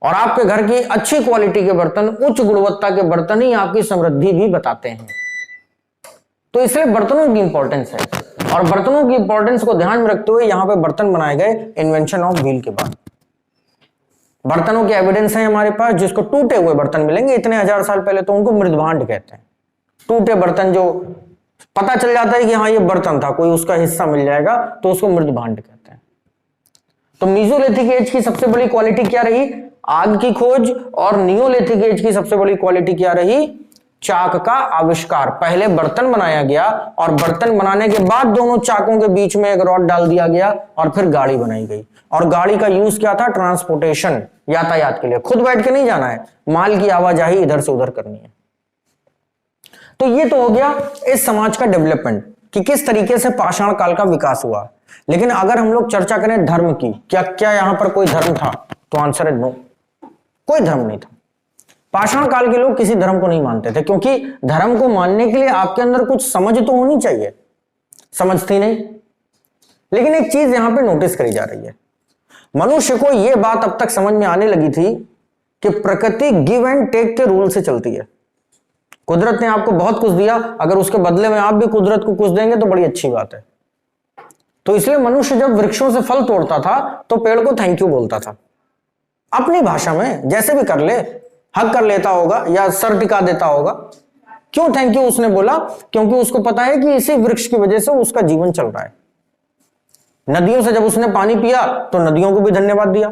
[SPEAKER 1] और आपके घर की अच्छी क्वालिटी के बर्तन, उच्च गुणवत्ता के बर्तन ही आपकी समृद्धि भी बताते हैं। तो इसलिए बर्तनों की इंपॉर्टेंस है। और बर्तनों की इंपॉर्टेंस को ध्यान में रखते हुए यहां पे बर्तन बनाए गए इन्वेंशन ऑफ व्हील के बाद। बर्तनों के एविडेंस है हमारे पास, जिसको टूटे हुए बर्तन मिलेंगे इतने हजार साल पहले, तो उनको मृदभांड कहते हैं। टूटे बर्तन जो पता चल जाता है कि हाँ ये बर्तन था, कोई उसका हिस्सा मिल जाएगा, तो उसको मृदभांड कहते हैं। तो मीसोलिथिक एज की सबसे बड़ी क्वालिटी क्या रही? आग की खोज। और नियोलिथिक एज की सबसे बड़ी क्वालिटी क्या रही? चाक का आविष्कार। पहले बर्तन बनाया गया और बर्तन बनाने के बाद दोनों चाकों के बीच में एक रॉड डाल दिया गया और फिर गाड़ी बनाई गई। और गाड़ी का यूज क्या था? ट्रांसपोर्टेशन, यातायात के लिए। खुद बैठ के नहीं जाना है, माल की आवाजाही इधर से उधर करनी है। तो ये तो हो गया इस समाज का डेवलपमेंट कि किस तरीके से पाषाण काल का विकास हुआ। लेकिन अगर हम लोग चर्चा करें धर्म की, क्या यहां पर कोई धर्म था? तो आंसर है नो, कोई धर्म नहीं था। पाषाण काल के लोग किसी धर्म को नहीं मानते थे, क्योंकि धर्म को मानने के लिए आपके अंदर कुछ समझ तो होनी चाहिए। समझ थी नहीं। लेकिन एक चीज यहां पे नोटिस करी जा रही है, मनुष्य को यह बात अब तक समझ में आने लगी थी कि प्रकृति गिव एंड टेक के रूल से चलती है। कुदरत ने आपको बहुत कुछ दिया, अगर उसके बदले में आप भी कुदरत को कुछ देंगे तो बड़ी अच्छी बात है। तो इसलिए मनुष्य जब वृक्षों से फल तोड़ता था तो पेड़ को थैंक यू बोलता था, अपनी भाषा में, जैसे भी कर ले, हक कर लेता होगा या सर टिका देता होगा। क्यों थैंक यू उसने बोला? क्योंकि उसको पता है कि इसी वृक्ष की वजह से उसका जीवन चल रहा है। नदियों से जब उसने पानी पिया तो नदियों को भी धन्यवाद दिया,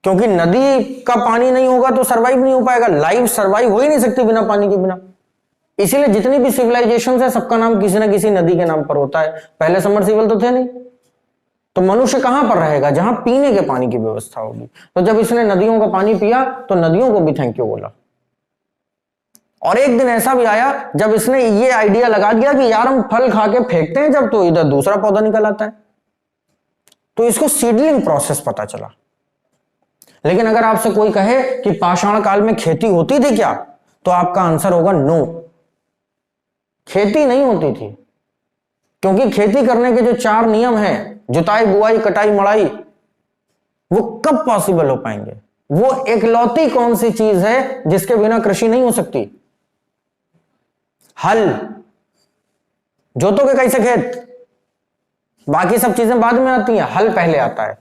[SPEAKER 1] क्योंकि नदी का पानी नहीं होगा तो सरवाइव नहीं हो पाएगा। लाइफ सरवाइव हो ही नहीं सकती बिना पानी के बिना। इसीलिए जितनी भी सिविलाइजेशन है सबका नाम किसी न किसी नदी के नाम पर होता है। पहले सबमर्सिबल तो थे नहीं, तो मनुष्य कहां पर रहेगा? जहां पीने के पानी की व्यवस्था होगी। तो जब इसने नदियों का पानी पिया तो नदियों को भी थैंक यू बोला। और एक दिन ऐसा भी आया जब इसने ये आइडिया लगा दिया कि यार हम फल खा के फेंकते हैं जब, तो इधर दूसरा पौधा निकल आता है। तो इसको सीडलिंग प्रोसेस पता चला। लेकिन अगर आपसे कोई कहे कि पाषाण काल में खेती होती थी क्या, तो आपका आंसर होगा नो, खेती नहीं होती थी। क्योंकि खेती करने के जो 4 नियम हैं, जुताई, बुआई, कटाई, मड़ाई, वो कब पॉसिबल हो पाएंगे? वो एकलौती कौन सी चीज है जिसके बिना कृषि नहीं हो सकती? हल। जोतोगे कैसे खेत? बाकी सब चीजें बाद में आती हैं, हल पहले आता है।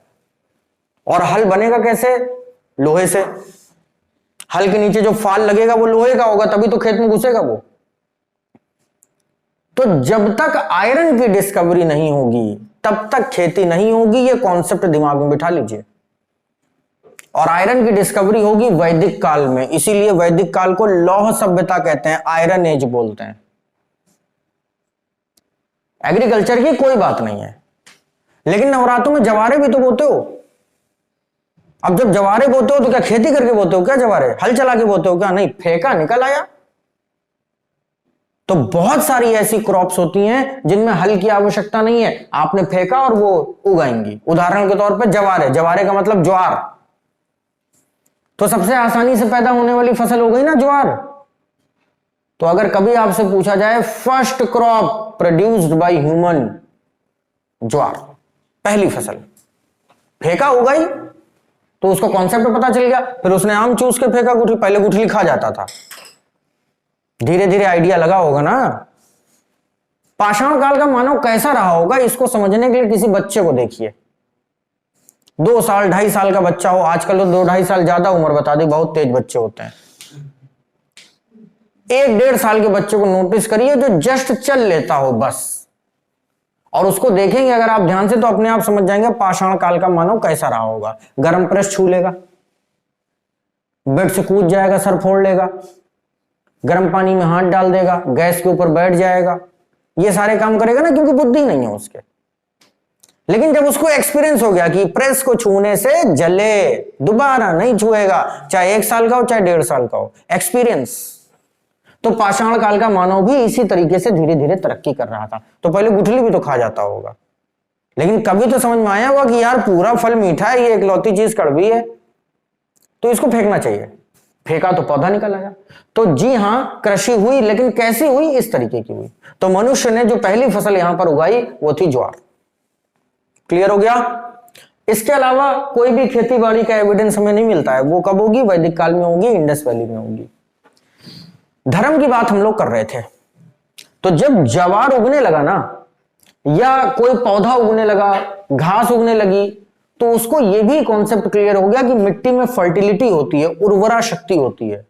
[SPEAKER 1] और हल बनेगा कैसे? लोहे से। हल के नीचे जो फाल लगेगा वो लोहे का होगा, तभी तो खेत में घुसेगा वो। तो जब तक आयरन की डिस्कवरी नहीं होगी तब तक खेती नहीं होगी, ये कॉन्सेप्ट दिमाग में बिठा लीजिए। और आयरन की डिस्कवरी होगी वैदिक काल में, इसीलिए वैदिक काल को लौह सभ्यता कहते हैं, आयरन एज बोलते हैं। एग्रीकल्चर की कोई बात नहीं है, लेकिन नवरात्रों में जवारे भी तो बोते हो। अब जब जवारे बोते हो तो क्या खेती करके बोते हो क्या? जवारे हल चला के बोते हो क्या? नहीं, फेंका निकल आया। तो बहुत सारी ऐसी क्रॉप्स होती हैं जिनमें हल की आवश्यकता नहीं है, आपने फेंका और वो उगाएंगी। उदाहरण के तौर पे जवारे, जवारे का मतलब ज्वार, तो सबसे आसानी से पैदा होने वाली फसल हो गई ना ज्वार। तो अगर कभी आपसे पूछा जाए first crop produced by human, ज्वार, पहली फसल, फेंका उगाई, तो उसका कॉन्सेप्ट पता चल गया। फिर उसने आम चूस के फेंका गुठली, पहले गुठली खा जाता था, धीरे धीरे आइडिया लगा होगा ना। पाषाण काल का मानव कैसा रहा होगा, इसको समझने के लिए किसी बच्चे को देखिए। 2 साल 2.5 साल का बच्चा हो, आजकल तो 2-2.5 साल ज्यादा उम्र बता दी, बहुत तेज बच्चे होते हैं। 1-1.5 साल के बच्चे को नोटिस करिए जो जस्ट चल लेता हो बस, और उसको देखेंगे अगर आप ध्यान से तो अपने आप समझ जाएंगे पाषाण काल का मानव कैसा रहा होगा। गर्म प्रेस छू लेगा, बेड से कूद जाएगा, सर फोड़ लेगा, गर्म पानी में हाथ डाल देगा, गैस के ऊपर बैठ जाएगा, ये सारे काम करेगा ना, क्योंकि बुद्धि नहीं है उसके। लेकिन जब उसको एक्सपीरियंस हो गया कि प्रेस को छूने से जले, दोबारा नहीं छुएगा, चाहे 1 साल का हो चाहे 1.5 साल का हो, एक्सपीरियंस। तो पाषाण काल का मानव भी इसी तरीके से धीरे धीरे तरक्की कर रहा था। तो पहले गुठली भी तो खा जाता होगा, लेकिन कभी तो समझ में आया होगा कि यार पूरा फल मीठा है, ये इकलौती चीज कड़वी है, तो इसको फेंकना चाहिए। फेंका तो पौधा निकल आया। तो जी हां, कृषि हुई, लेकिन कैसी हुई? इस तरीके की हुई। तो मनुष्य ने जो पहली फसल यहां पर उगाई वो थी ज्वार। क्लियर हो गया? इसके अलावा कोई भी खेती बाड़ी का एविडेंस हमें नहीं मिलता है। वो कब होगी? वैदिक काल में होगी, इंडस वैली में होगी। धर्म की बात हम लोग कर रहे थे, तो जब ज्वार उगने लगा ना, या कोई पौधा उगने लगा, घास उगने लगी, तो उसको यह भी कॉन्सेप्ट क्लियर हो गया कि मिट्टी में फर्टिलिटी होती है, उर्वरा शक्ति होती है।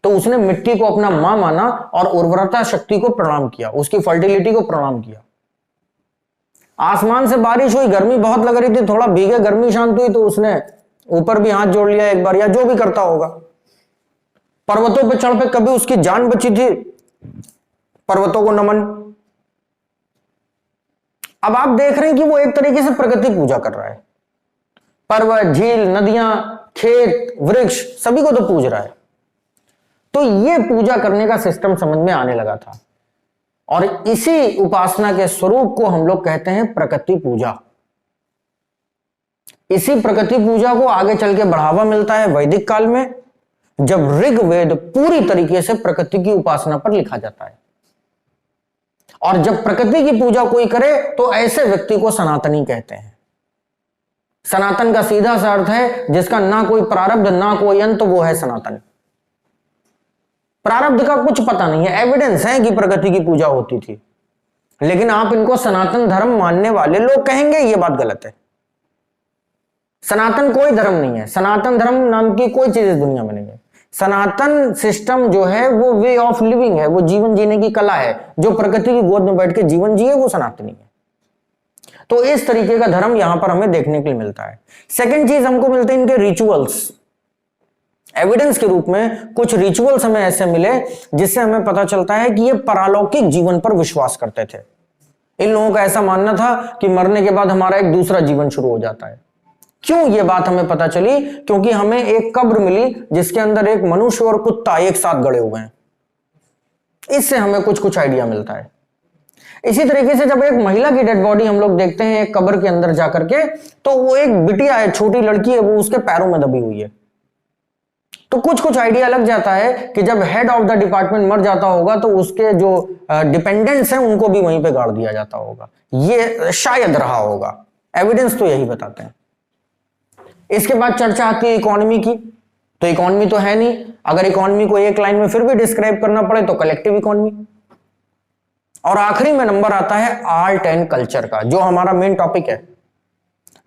[SPEAKER 1] तो उसने मिट्टी को अपना मां माना और उर्वरता शक्ति को प्रणाम किया, उसकी फर्टिलिटी को प्रणाम किया। आसमान से बारिश हुई, गर्मी बहुत लग रही थी, थोड़ा भीगे, गर्मी शांत हुई, तो उसने ऊपर भी हाथ जोड़ लिया एक बार, या जो भी करता होगा। पर्वतों पे चढ़ पे कभी उसकी जान बची थी, पर्वतों को नमन। अब आप देख रहे हैं कि वो एक तरीके से प्रकृति पूजा कर रहा है। पर्वत, झील, नदियां, खेत, वृक्ष, सभी को तो पूज रहा है। तो ये पूजा करने का सिस्टम समझ में आने लगा था, और इसी उपासना के स्वरूप को हम लोग कहते हैं प्रकृति पूजा। इसी प्रकृति पूजा को आगे चल के बढ़ावा मिलता है वैदिक काल में, जब ऋग्वेद पूरी तरीके से प्रकृति की उपासना पर लिखा जाता है। और जब प्रकृति की पूजा कोई करे तो ऐसे व्यक्ति को सनातनी कहते हैं। सनातन का सीधा सा अर्थ है जिसका ना कोई प्रारब्ध ना कोई अंत, वो है सनातन। प्रारब्ध का कुछ पता नहीं है, एविडेंस है कि प्रकृति की पूजा होती थी, लेकिन आप इनको सनातन धर्म मानने वाले लोग कहेंगे ये बात गलत है। सनातन कोई धर्म नहीं है, सनातन धर्म नाम की कोई चीज इस दुनिया में नहीं है। सनातन सिस्टम जो है वो वे ऑफ लिविंग है, वो जीवन जीने की कला है। जो प्रकृति की गोद में बैठ के जीवन जिए वो सनातनी है। तो इस तरीके का धर्म यहां पर हमें देखने के लिए मिलता है। सेकंड चीज हमको मिलते हैं इनके रिचुअल्स। एविडेंस के रूप में कुछ रिचुअल्स हमें ऐसे मिले जिससे हमें पता चलता है कि ये पारलौकिक जीवन पर विश्वास करते थे। इन लोगों का ऐसा मानना था कि मरने के बाद हमारा एक दूसरा जीवन शुरू हो जाता है। क्यों ये बात हमें पता चली? क्योंकि हमें एक कब्र मिली जिसके अंदर एक मनुष्य और कुत्ता एक साथ गड़े हुए हैं। इससे हमें कुछ कुछ आइडिया मिलता है। इसी तरीके से जब एक महिला की डेड बॉडी हम लोग देखते हैं एक कब्र के अंदर जाकर के, तो वो एक बिटिया है, छोटी लड़की है, वो उसके पैरों में दबी हुई है। तो कुछ कुछ आइडिया लग जाता है कि जब हेड ऑफ द डिपार्टमेंट मर जाता होगा तो उसके जो डिपेंडेंट्स हैं उनको भी वहीं पे गाड़ दिया जाता होगा। ये शायद रहा होगा, एविडेंस तो यही बताते हैं। इसके बाद चर्चा आती है इकोनॉमी की। तो इकोनॉमी तो है नहीं, अगर इकोनॉमी को एक लाइन में फिर भी डिस्क्राइब करना पड़े तो कलेक्टिव इकोनॉमी। और आखिरी में नंबर आता है आर्ट एंड कल्चर का, जो हमारा मेन टॉपिक है।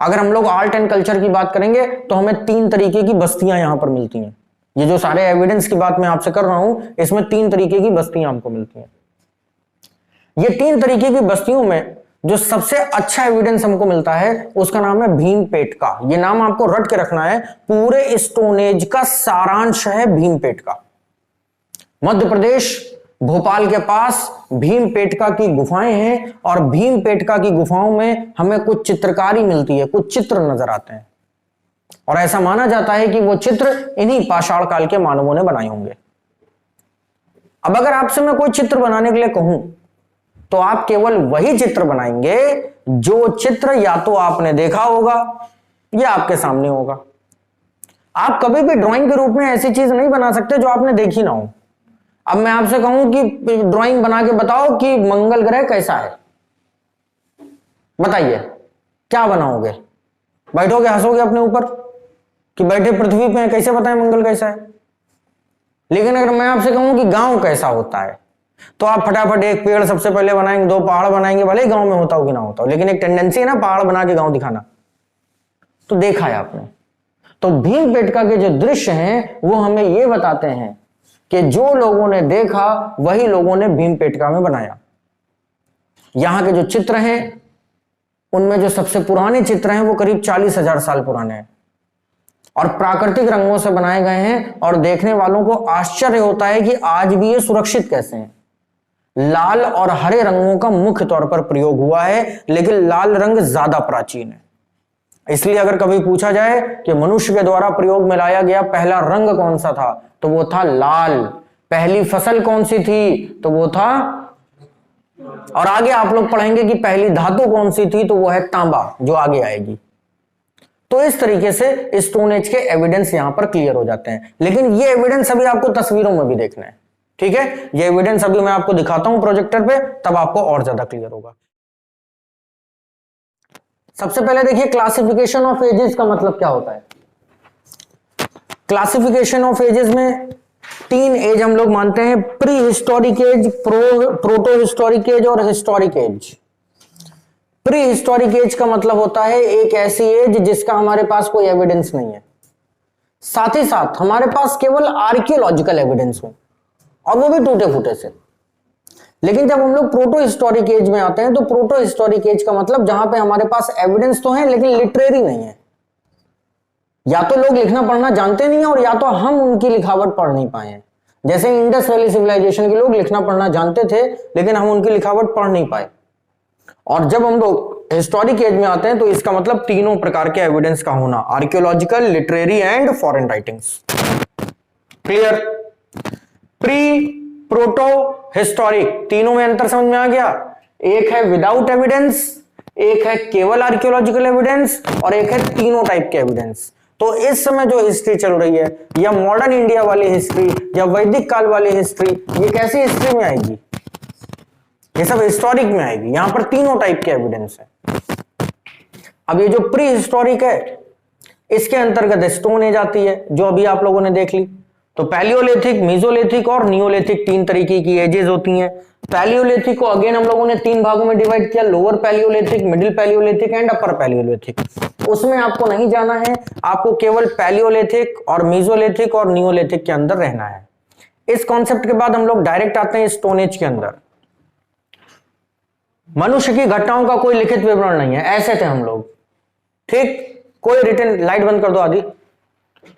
[SPEAKER 1] अगर हम लोग आर्ट एंड कल्चर की बात करेंगे तो हमें 3 तरीके की बस्तियां यहां पर मिलती हैं। ये जो सारे एविडेंस की बात मैं आपसे कर रहा हूं, इसमें 3 तरीके की बस्तियां हमको मिलती हैं। ये 3 तरीके की बस्तियों में जो सबसे अच्छा एविडेंस हमको मिलता है उसका नाम है भीमपेटका। ये नाम आपको रट के रखना है, पूरे स्टोन एज का सारांश है भीमपेटका। मध्य प्रदेश भोपाल के पास भीमपेटका की गुफाएं हैं और भीमपेटका की गुफाओं में हमें कुछ चित्रकारी मिलती है, कुछ चित्र नजर आते हैं और ऐसा माना जाता है कि वो चित्र इन्हीं पाषाण काल के मानवों ने बनाए होंगे। अब अगर आपसे मैं कोई चित्र बनाने के लिए कहूं तो आप केवल वही चित्र बनाएंगे जो चित्र या तो आपने देखा होगा या आपके सामने होगा। आप कभी भी ड्राइंग के रूप में ऐसी चीज नहीं बना सकते जो आपने देखी ना हो। अब मैं आपसे कहूं कि ड्राइंग बना के बताओ कि मंगल ग्रह कैसा है, बताइए क्या बनाओगे? बैठोगे हंसोगे अपने ऊपर कि बैठे पृथ्वी पे कैसे बताएं मंगल कैसा है? लेकिन अगर मैं आपसे कहूं कि गांव कैसा होता है तो आप फटाफट एक पेड़ सबसे पहले बनाएंगे, दो पहाड़ बनाएंगे, भले ही गांव में होता हो कि ना होता हो, लेकिन एक टेंडेंसी है ना पहाड़ बना के गांव दिखाना। तो देखा है आपने। तो भीमपेटका के जो दृश्य हैं वो हमें ये बताते हैं कि जो लोगों ने देखा वही लोगों ने भीमपेटका में बनाया। यहां के जो चित्र हैं उनमें जो सबसे पुराने चित्र हैं वो करीब 40,000 साल पुराने हैं और प्राकृतिक रंगों से बनाए गए हैं और देखने वालों को आश्चर्य होता है कि आज भी ये सुरक्षित कैसे हैं। लाल और हरे रंगों का मुख्य तौर पर प्रयोग हुआ है, लेकिन लाल रंग ज्यादा प्राचीन है। इसलिए अगर कभी पूछा जाए कि मनुष्य के द्वारा प्रयोग में लाया गया पहला रंग कौन सा था तो वो था लाल। पहली फसल कौन सी थी तो वो था, और आगे आप लोग पढ़ेंगे कि पहली धातु कौन सी थी तो वो है तांबा, जो आगे आएगी। तो इस तरीके से स्टोन एज के एविडेंस यहां पर क्लियर हो जाते हैं। लेकिन ये एविडेंस अभी आपको तस्वीरों में भी देखना है, ठीक है? ये एविडेंस अभी मैं आपको दिखाता हूं प्रोजेक्टर पे, तब आपको और ज्यादा क्लियर होगा। सबसे पहले देखिए क्लासिफिकेशन ऑफ एजेस का मतलब क्या होता है। क्लासिफिकेशन ऑफ एजेस में 3 एज हम लोग मानते हैं, prehistoric age, protohistoric age और historic age. Prehistoric age का मतलब होता है एक ऐसी एज जिसका हमारे पास कोई एविडेंस नहीं है, साथ ही साथ हमारे पास केवल आर्कियोलॉजिकल एविडेंस हो और वो भी टूटे फूटे से। लेकिन जब हम लोग प्रोटो हिस्टोरिक एज में आते हैं तो प्रोटो हिस्टोरिक एज का मतलब जहां पे हमारे पास एविडेंस तो है लेकिन लिटरेरी नहीं है। या तो लोग लिखना पढ़ना जानते नहीं है और या तो हम उनकी लिखावट पढ़ नहीं पाए हैं। जैसे इंडस वैली सिविलाइजेशन के लोग लिखना पढ़ना जानते थे लेकिन हम उनकी लिखावट पढ़ नहीं पाए। और जब हम लोग हिस्टोरिक एज में आते हैं तो इसका मतलब तीनों प्रकार के एविडेंस का होना, archaeological, literary and foreign writings. Clear? Pre, proto, historic, तीनों में अंतर समझ में आ गया? एक है विदाउट एविडेंस, एक है केवल आर्कियोलॉजिकल एविडेंस और एक है तीनों टाइप के एविडेंस। तो इस समय जो हिस्ट्री चल रही है या मॉडर्न इंडिया वाली हिस्ट्री या वैदिक काल वाली हिस्ट्री, ये कैसी हिस्ट्री में आएगी? ये सब हिस्टोरिक में आएगी। यहां पर तीनों टाइप के एविडेंस है। अब ये जो प्री हिस्टोरिक है इसके अंतर्गत स्टोन एज आती है जो अभी आप लोगों ने देख ली। तो पैलियोलिथिक, मीजोलिथिक और नियोलिथिक 3 तरीके की एजेस होती हैं। पैलियोलिथिक को अगेन हम लोगों ने 3 भागों में डिवाइड किया, lower Palaeolithic, middle Palaeolithic and upper Palaeolithic. उसमें आपको नहीं जाना है, आपको केवल पैलियोलिथिक और मीजोलिथिक और नियोलिथिक के अंदर रहना है। इस कॉन्सेप्ट के बाद हम लोग डायरेक्ट आते हैं स्टोन एज के अंदर। मनुष्य की घटनाओं का कोई लिखित विवरण नहीं है, ऐसे थे हम लोग, ठीक? कोई रिटन, लाइट बंद कर दो आदि,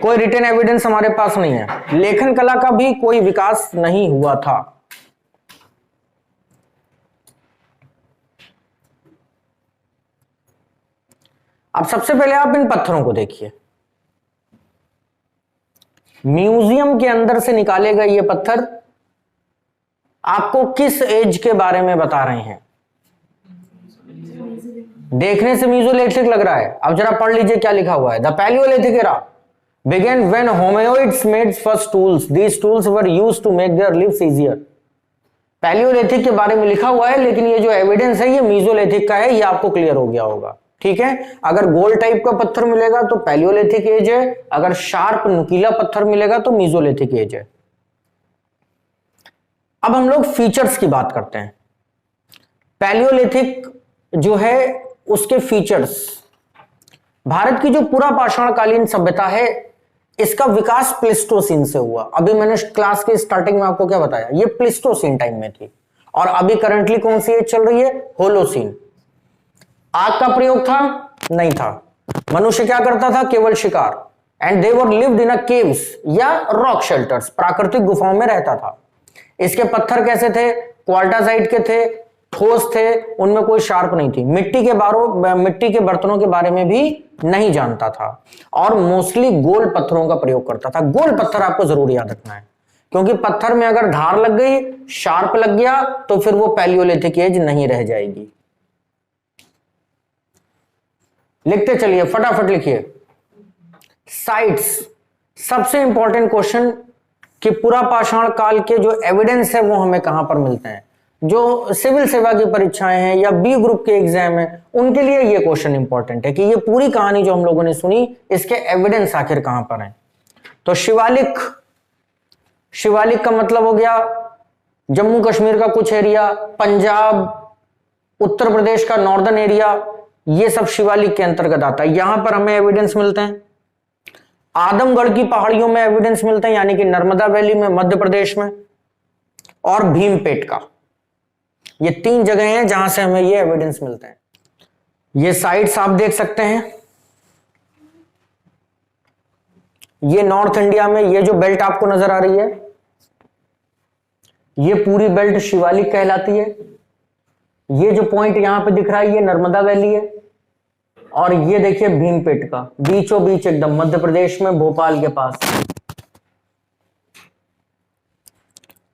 [SPEAKER 1] कोई रिटन एविडेंस हमारे पास नहीं है। लेखन कला का भी कोई विकास नहीं हुआ था। अब सबसे पहले आप इन पत्थरों को देखिए। म्यूजियम के अंदर से निकाले गए ये पत्थर आपको किस एज के बारे में बता रहे हैं? देखने से मीजोलिथिक लग रहा है। अब जरा पढ़ लीजिए क्या लिखा हुआ है। The Palaeolithic era began when hominoids made first tools. These tools were used to make their lives easier. Palaeolithic के बारे में लिखा हुआ है लेकिन ये जो एविडेंस है ये मीजोलिथिक का है, ये आपको क्लियर हो गया होगा, ठीक है? अगर गोल टाइप का पत्थर मिलेगा तो पैलियोलिथिक एज है, अगर शार्प नुकीला पत्थर मिलेगा तो मीजोलिथिक एज है। अब हम लोग फीचर्स की बात करते हैं। पैलियोलिथिक जो है उसके फीचर्स, भारत की जो पूरा पाषाणकालीन सभ्यता है इसका विकास प्लेस्टोसीन से हुआ। अभी मैंने क्लास की स्टार्टिंग में आपको क्या बताया, ये प्लेस्टोसीन टाइम में थी। और अभी करंटली कौन सी एज चल रही है? होलोसीन। आग का प्रयोग था? नहीं था। मनुष्य क्या करता था? केवल शिकार। And they were lived in a caves या रॉक शेल्टर्स, प्राकृतिक गुफाओं में रहता था। इसके पत्थर कैसे थे? क्वार्टाजाइट के थे, ठोस थे, उनमें कोई शार्प नहीं थी। मिट्टी के बर्तनों के बारे में भी नहीं जानता था और मोस्टली गोल पत्थरों का प्रयोग करता था। गोल पत्थर आपको जरूर याद रखना है, क्योंकि पत्थर में अगर धार लग गई, शार्प लग गया, तो फिर वो पैलियोलिथिक एज नहीं रह जाएगी। लिखते चलिए, फटाफट लिखिए। साइट्स, सबसे इंपॉर्टेंट क्वेश्चन कि पुरापाषाण काल के जो एविडेंस है वो हमें कहां पर मिलते हैं। जो सिविल सेवा की परीक्षाएं हैं या बी ग्रुप के एग्जाम है, उनके लिए ये क्वेश्चन इंपॉर्टेंट है कि ये पूरी कहानी जो हम लोगों ने सुनी, इसके एविडेंस आखिर कहां पर हैं। तो शिवालिक, शिवालिक का मतलब हो गया जम्मू कश्मीर का कुछ एरिया, पंजाब, उत्तर प्रदेश का नॉर्दर्न एरिया, ये सब शिवालिक के अंतर्गत आता है। यहां पर हमें एविडेंस मिलते हैं। आदमगढ़ की पहाड़ियों में एविडेंस मिलते हैं, यानी कि नर्मदा वैली में मध्य प्रदेश में, और भीमपेटका। ये 3 जगह हैं जहां से हमें ये एविडेंस मिलते हैं। ये साइट्स आप देख सकते हैं। ये नॉर्थ इंडिया में ये जो बेल्ट आपको नजर आ रही है, ये पूरी बेल्ट शिवालिक कहलाती है। ये जो पॉइंट यहां पे दिख रहा है, ये नर्मदा वैली है। और ये देखिए भीमपेटका, बीचों बीच एकदम मध्य प्रदेश में, भोपाल के पास।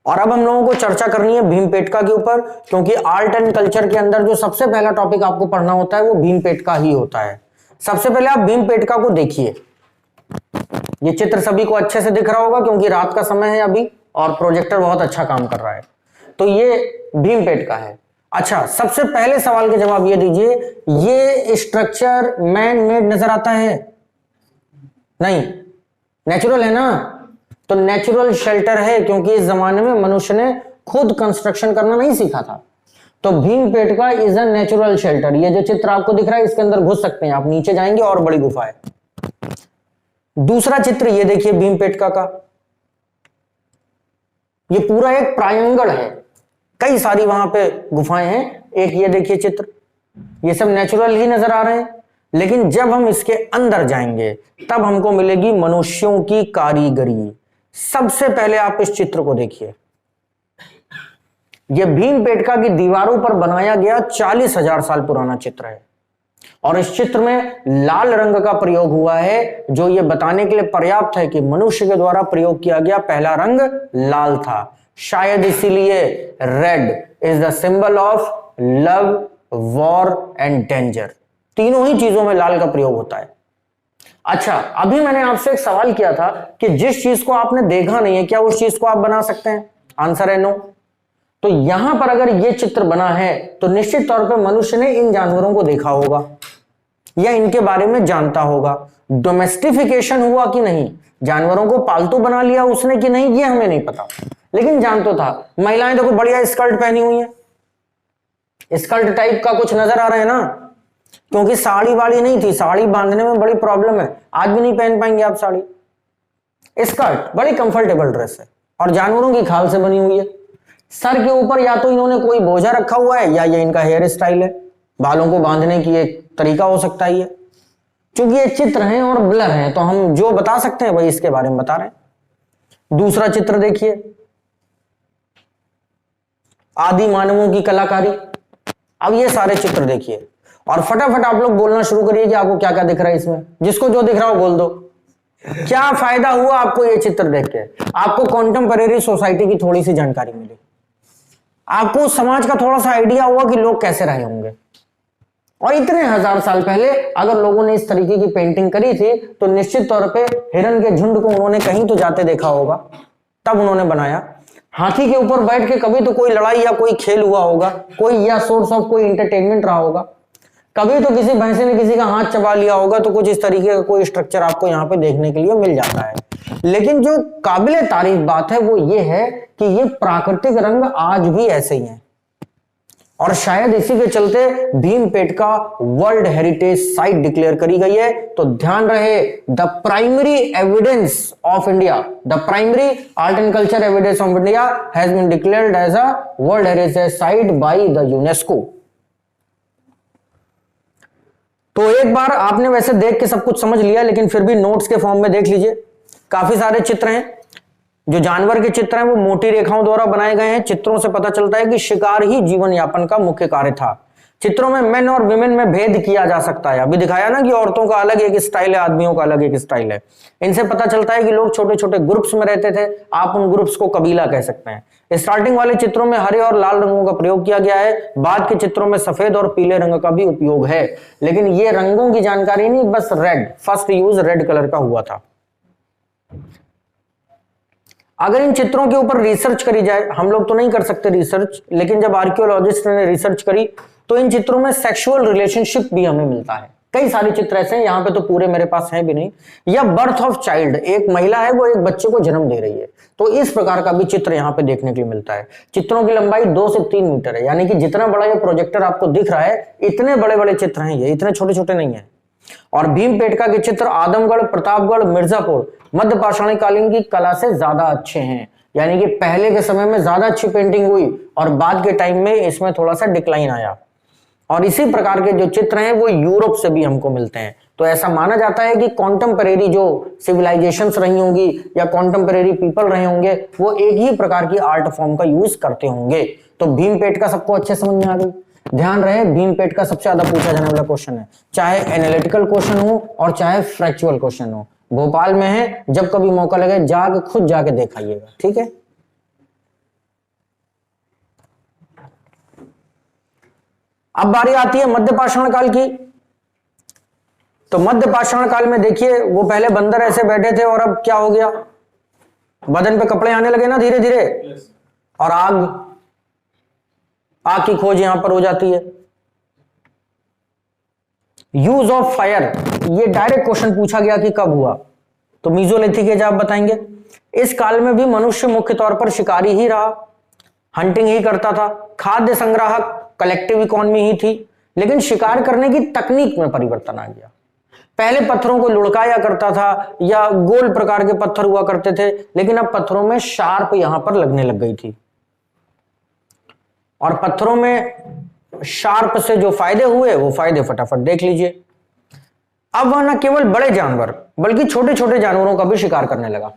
[SPEAKER 1] और अब हम लोगों को चर्चा करनी है भीमपेटका के ऊपर, क्योंकि आर्ट एंड कल्चर के अंदर जो सबसे पहला टॉपिक आपको पढ़ना होता है वो भीमपेटका ही होता है। सबसे पहले आप भीमपेटका को देखिए। ये चित्र सभी को अच्छे से दिख रहा होगा क्योंकि रात का समय है अभी और प्रोजेक्टर बहुत अच्छा काम कर रहा है। तो ये भीमपेटका है। अच्छा, सबसे पहले सवाल के जवाब ये दीजिए, ये स्ट्रक्चर मैन मेड नजर आता है? नहीं, नेचुरल है ना। तो नेचुरल शेल्टर है, क्योंकि इस जमाने में मनुष्य ने खुद कंस्ट्रक्शन करना नहीं सीखा था। तो भीमपेटका इज अ नेचुरल शेल्टर। ये जो चित्र आपको दिख रहा है, इसके अंदर घुस सकते हैं आप, नीचे जाएंगे और बड़ी गुफा है। दूसरा चित्र ये देखिए भीमपेटका का, ये पूरा एक ट्रायंगल है, कई सारी वहां पे गुफाएं हैं। एक ये देखिए चित्र, ये सब नेचुरल ही नजर आ रहे हैं। लेकिन जब हम इसके अंदर जाएंगे तब हमको मिलेगी मनुष्यों की कारीगरी। सबसे पहले आप इस चित्र को देखिए। यह भीमपेटका की दीवारों पर बनाया गया 40,000 साल पुराना चित्र है और इस चित्र में लाल रंग का प्रयोग हुआ है, जो यह बताने के लिए पर्याप्त है कि मनुष्य के द्वारा प्रयोग किया गया पहला रंग लाल था। शायद इसीलिए red is the symbol of love, war and danger. तीनों ही चीजों में लाल का प्रयोग होता है। अच्छा, अभी मैंने आपसे एक सवाल किया था कि जिस चीज को आपने देखा नहीं है, क्या उस चीज को आप बना सकते हैं? आंसर है नो। तो यहां पर अगर यह चित्र बना है तो निश्चित तौर पर मनुष्य ने इन जानवरों को देखा होगा या इनके बारे में जानता होगा। डोमेस्टिफिकेशन हुआ कि नहीं, जानवरों को पालतू बना लिया उसने कि नहीं, ये हमें नहीं पता, लेकिन जान तो था। महिलाएं देखो बढ़िया स्कर्ट पहनी हुई है, स्कर्ट टाइप का कुछ नजर आ रहा है ना, क्योंकि साड़ी वाड़ी नहीं थी, साड़ी बांधने में बड़ी प्रॉब्लम है, आज भी नहीं पहन पाएंगे आप साड़ी। स्कर्ट बड़ी कंफर्टेबल ड्रेस है और जानवरों की खाल से बनी हुई है। सर के ऊपर या तो इन्होंने कोई बोझा रखा हुआ है या ये इनका हेयर स्टाइल है, बालों को बांधने की एक तरीका हो सकता है ये। क्योंकि ये चित्र हैं और ब्लर हैं, तो हम जो बता सकते हैं वही इसके बारे में बता रहे हैं। दूसरा चित्र देखिए, आदि मानवों की कलाकारी। अब ये सारे चित्र देखिए और फटाफट आप लोग बोलना शुरू करिए कि आपको क्या क्या दिख रहा है इसमें। जिसको जो दिख रहा हो बोल दो। क्या फायदा हुआ आपको ये चित्र देख के? आपको कॉन्टेम्परेरी सोसाइटी की थोड़ी सी जानकारी मिली, आपको समाज का थोड़ा सा आइडिया हुआ कि लोग कैसे रहे होंगे। और इतने 1000 साल पहले अगर लोगों ने इस तरीके की पेंटिंग करी थी तो निश्चित तौर पे हिरन के झुंड को उन्होंने कहीं तो जाते देखा होगा, तब उन्होंने बनाया। हाथी के ऊपर बैठ के कभी तो कोई लड़ाई या कोई खेल हुआ होगा, कोई या सोर्स ऑफ कोई इंटरटेनमेंट रहा होगा। कभी तो किसी भैंसे ने किसी का हाथ चबा लिया होगा, तो कुछ इस तरीके का कोई स्ट्रक्चर आपको यहाँ पे देखने के लिए मिल जाता है। लेकिन जो काबिले तारीफ बात है वो ये है कि ये प्राकृतिक रंग आज भी ऐसे ही हैं और शायद इसी के चलते Bhimbetka world heritage site declare करी गई है। तो ध्यान रहे, the primary evidence of India, the primary art and culture evidence of India has been declared as a world heritage site by the UNESCO. तो एक बार आपने वैसे देख के सब कुछ समझ लिया, लेकिन फिर भी नोट्स के फॉर्म में देख लीजिए। काफी सारे चित्र हैं, जो जानवर के चित्र हैं वो मोटी रेखाओं द्वारा बनाए गए हैं। चित्रों से पता चलता है कि शिकार ही जीवन यापन का मुख्य कार्य था। चित्रों में मेन और विमेन में भेद किया जा सकता है। अभी दिखाया ना कि औरतों का अलग एक स्टाइल है, आदमियों का अलग एक स्टाइल है। इनसे पता चलता है कि लोग छोटे छोटे ग्रुप्स में रहते थे। आप उन ग्रुप्स को कबीला कह सकते हैं। स्टार्टिंग वाले चित्रों में हरे और लाल रंगों का प्रयोग किया गया है। बाद के चित्रों में सफेद और पीले रंग का भी उपयोग है, लेकिन ये रंगों की जानकारी नहीं, बस red, first use red colour का हुआ था। अगर इन चित्रों के ऊपर रिसर्च करी जाए, हम लोग तो नहीं कर सकते रिसर्च, लेकिन जब आर्कियोलॉजिस्ट ने रिसर्च करी तो इन चित्रों में सेक्सुअल रिलेशनशिप भी हमें मिलता है। कई सारे चित्र ऐसे हैं, यहां पे तो पूरे मेरे पास हैं भी नहीं। या बर्थ ऑफ चाइल्ड, एक महिला है वो एक बच्चे को जन्म दे रही है, तो इस प्रकार का भी चित्र यहाँ पे देखने के लिए मिलता है। चित्रों की लंबाई 2 से 3 मीटर है, यानी कि जितना बड़ा ये प्रोजेक्टर आपको दिख रहा है, इतने बड़े बड़े चित्र हैं ये, इतने छोटे छोटे नहीं है। और भीमपेटका के चित्र आदमगढ़, प्रतापगढ़, मिर्जापुर मध्य पाषाणी कालीन की कला से ज्यादा अच्छे हैं, यानी कि पहले के समय में ज्यादा अच्छी पेंटिंग हुई और बाद के टाइम में इसमें थोड़ा सा डिक्लाइन आया। और इसी प्रकार के जो चित्र हैं वो यूरोप से भी हमको मिलते हैं। तो ऐसा माना जाता है कि कॉन्टेम्परेरी जो सिविलाइजेशंस रही होंगी या कॉन्टेम्परेरी पीपल रहे होंगे, वो एक ही प्रकार की आर्ट फॉर्म का यूज करते होंगे। तो भीमपेटका सबको अच्छे समझ में आ गई। ध्यान रहे, भीमपेटका सबसे ज्यादा पूछा जाने वाला क्वेश्चन है, चाहे एनालिटिकल क्वेश्चन हो और चाहे फैक्चुअल क्वेश्चन हो। भोपाल में है, जब कभी मौका लगे जाके खुद जाके देखाइएगा, ठीक है। अब बारी आती है मध्य पाषाण काल की। तो मध्य पाषाण काल में देखिए, वो पहले बंदर ऐसे बैठे थे और अब क्या हो गया, बदन पे कपड़े आने लगे ना धीरे धीरे, और आग की खोज यहां पर हो जाती है। यूज ऑफ फायर, ये डायरेक्ट क्वेश्चन पूछा गया कि कब हुआ, तो मीजोलिथिक एज आप बताएंगे। इस काल में भी मनुष्य मुख्य तौर पर शिकारी ही रहा, हंटिंग ही करता था, खाद्य संग्राहक, कलेक्टिव इकोनॉमी ही थी, लेकिन शिकार करने की तकनीक में परिवर्तन आ गया। पहले पत्थरों को लुढ़काया करता था या गोल प्रकार के पत्थर हुआ करते थे, लेकिन अब पत्थरों में शार्प यहां पर लगने लग गई थी। और पत्थरों में शार्प से जो फायदे हुए वो फायदे फटाफट देख लीजिए। अब वह न केवल बड़े जानवर बल्कि छोटे छोटे जानवरों का भी शिकार करने लगा,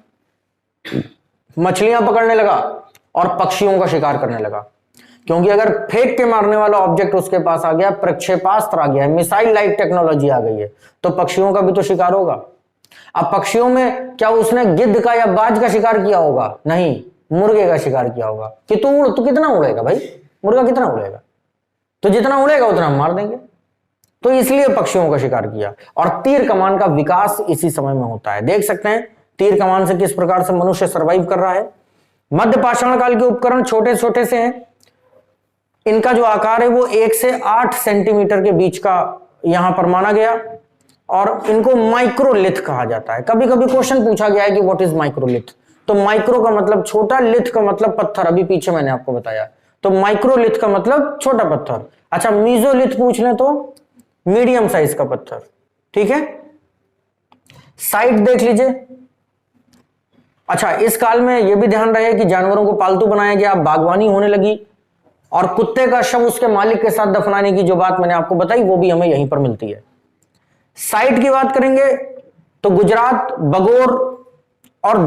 [SPEAKER 1] मछलियां पकड़ने लगा और पक्षियों का शिकार करने लगा। क्योंकि अगर फेंक के मारने वाला ऑब्जेक्ट उसके पास आ गया, प्रक्षेपास्त्र आ गया है, मिसाइल लाइक टेक्नोलॉजी आ गई है, तो पक्षियों का भी तो शिकार होगा। अब पक्षियों में क्या उसने गिद्ध का या बाज का शिकार किया होगा? नहीं, मुर्गे का शिकार किया होगा। कि तू कितना उड़ेगा भाई, मुर्गा कितना उड़ेगा, तो जितना उड़ेगा उतना हम मार देंगे। तो इसलिए पक्षियों का शिकार किया। और तीर कमान का विकास इसी समय में होता है। देख सकते हैं तीर कमान से किस प्रकार से मनुष्य सर्वाइव कर रहा है। मध्य पाषाण काल के उपकरण छोटे छोटे से हैं, इनका जो आकार है वो 1 से 8 सेंटीमीटर के बीच का यहां पर माना गया, और इनको माइक्रोलिथ कहा जाता है। कभी कभी क्वेश्चन पूछा गया है कि व्हाट इज माइक्रोलिथ, तो माइक्रो का मतलब छोटा, लिथ का मतलब पत्थर, अभी पीछे मैंने आपको बताया। तो माइक्रोलिथ का मतलब छोटा पत्थर। अच्छा, मीजोलिथ पूछ लें तो मीडियम साइज का पत्थर, ठीक है। साइट देख लीजिए। अच्छा, इस काल में यह भी ध्यान रहे कि जानवरों को पालतू बनाया गया, बागवानी होने लगी, और कुत्ते का शव उसके मालिक के साथ दफनाने की जो बात मैंने आपको बताई वो भी हमें यहीं पर मिलती है। साइट की बात करेंगे तो गुजरात, बगोर और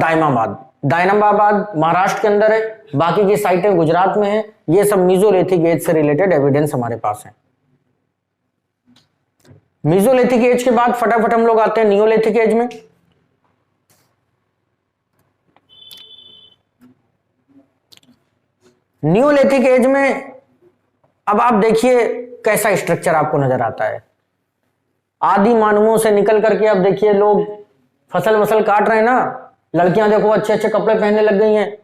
[SPEAKER 1] दायनाबाद महाराष्ट्र के अंदर है, बाकी की साइटें गुजरात में है। ये सब मीजोलिथिक एज से रिलेटेड एविडेंस हमारे पास है। मीजोलिथिक एज के बाद फटाफट हम लोग आते हैं नियोलिथिक एज में। नियोलिथिक एज में अब आप देखिए कैसा स्ट्रक्चर आपको नजर आता है। आदि मानवों से निकल करके अब देखिए लोग फसल वसल काट रहे हैं ना, लड़कियां देखो अच्छे अच्छे कपड़े पहनने लग गई हैं,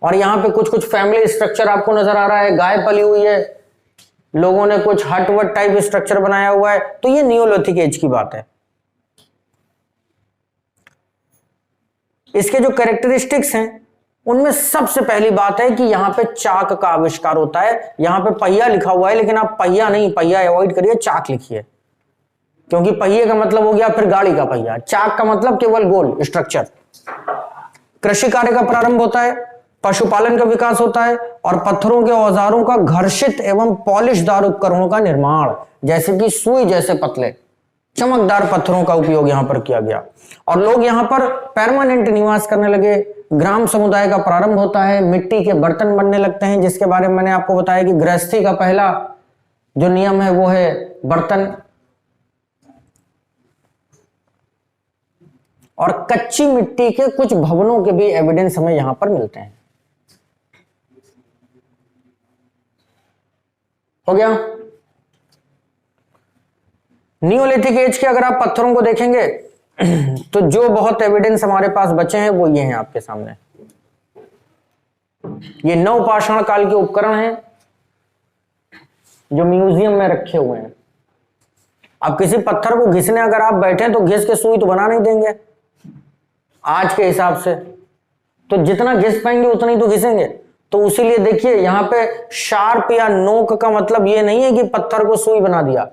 [SPEAKER 1] और यहां पे कुछ कुछ फैमिली स्ट्रक्चर आपको नजर आ रहा है, गाय पली हुई है, लोगों ने कुछ हट वट टाइप स्ट्रक्चर बनाया हुआ है। तो ये नियोलिथिक एज की बात है। इसके जो कैरेक्टरिस्टिक्स हैं उनमें सबसे पहली बात है कि यहां पे चाक का आविष्कार होता है। यहां पे पहिया लिखा हुआ है, लेकिन आप पहिया नहीं, पहिया अवॉइड करिए, चाक लिखिए, क्योंकि पहिए का मतलब हो गया फिर गाड़ी का पहिया, चाक का मतलब केवल गोल स्ट्रक्चर। कृषि कार्य का प्रारंभ होता है, पशुपालन का विकास होता है, और पत्थरों के औजारों का घर्षित एवं पॉलिशदार उपकरणों का निर्माण, जैसे कि सुई जैसे पतले चमकदार पत्थरों का उपयोग यहां पर किया गया और लोग यहां पर परमानेंट निवास करने लगे। ग्राम समुदाय का प्रारंभ होता है, मिट्टी के बर्तन बनने लगते हैं, जिसके बारे में मैंने आपको बताया कि गृहस्थी का पहला जो नियम है वो है बर्तन। और कच्ची मिट्टी के कुछ भवनों के भी एविडेंस हमें यहां पर मिलते हैं। हो गया। नियोलिथिक एज के अगर आप पत्थरों को देखेंगे तो जो बहुत एविडेंस हमारे पास बचे हैं वो ये हैं आपके सामने। ये नवपाषाण काल के उपकरण हैं जो म्यूजियम में रखे हुए हैं। अब किसी पत्थर को घिसने अगर आप बैठे तो घिस के सुई तो बना नहीं देंगे आज के हिसाब से, तो जितना घिस पाएंगे उतना ही तो घिसेंगे। तो इसीलिए देखिए यहां पे शार्प या नोक का मतलब ये नहीं है कि पत्थर को सुई बना दिया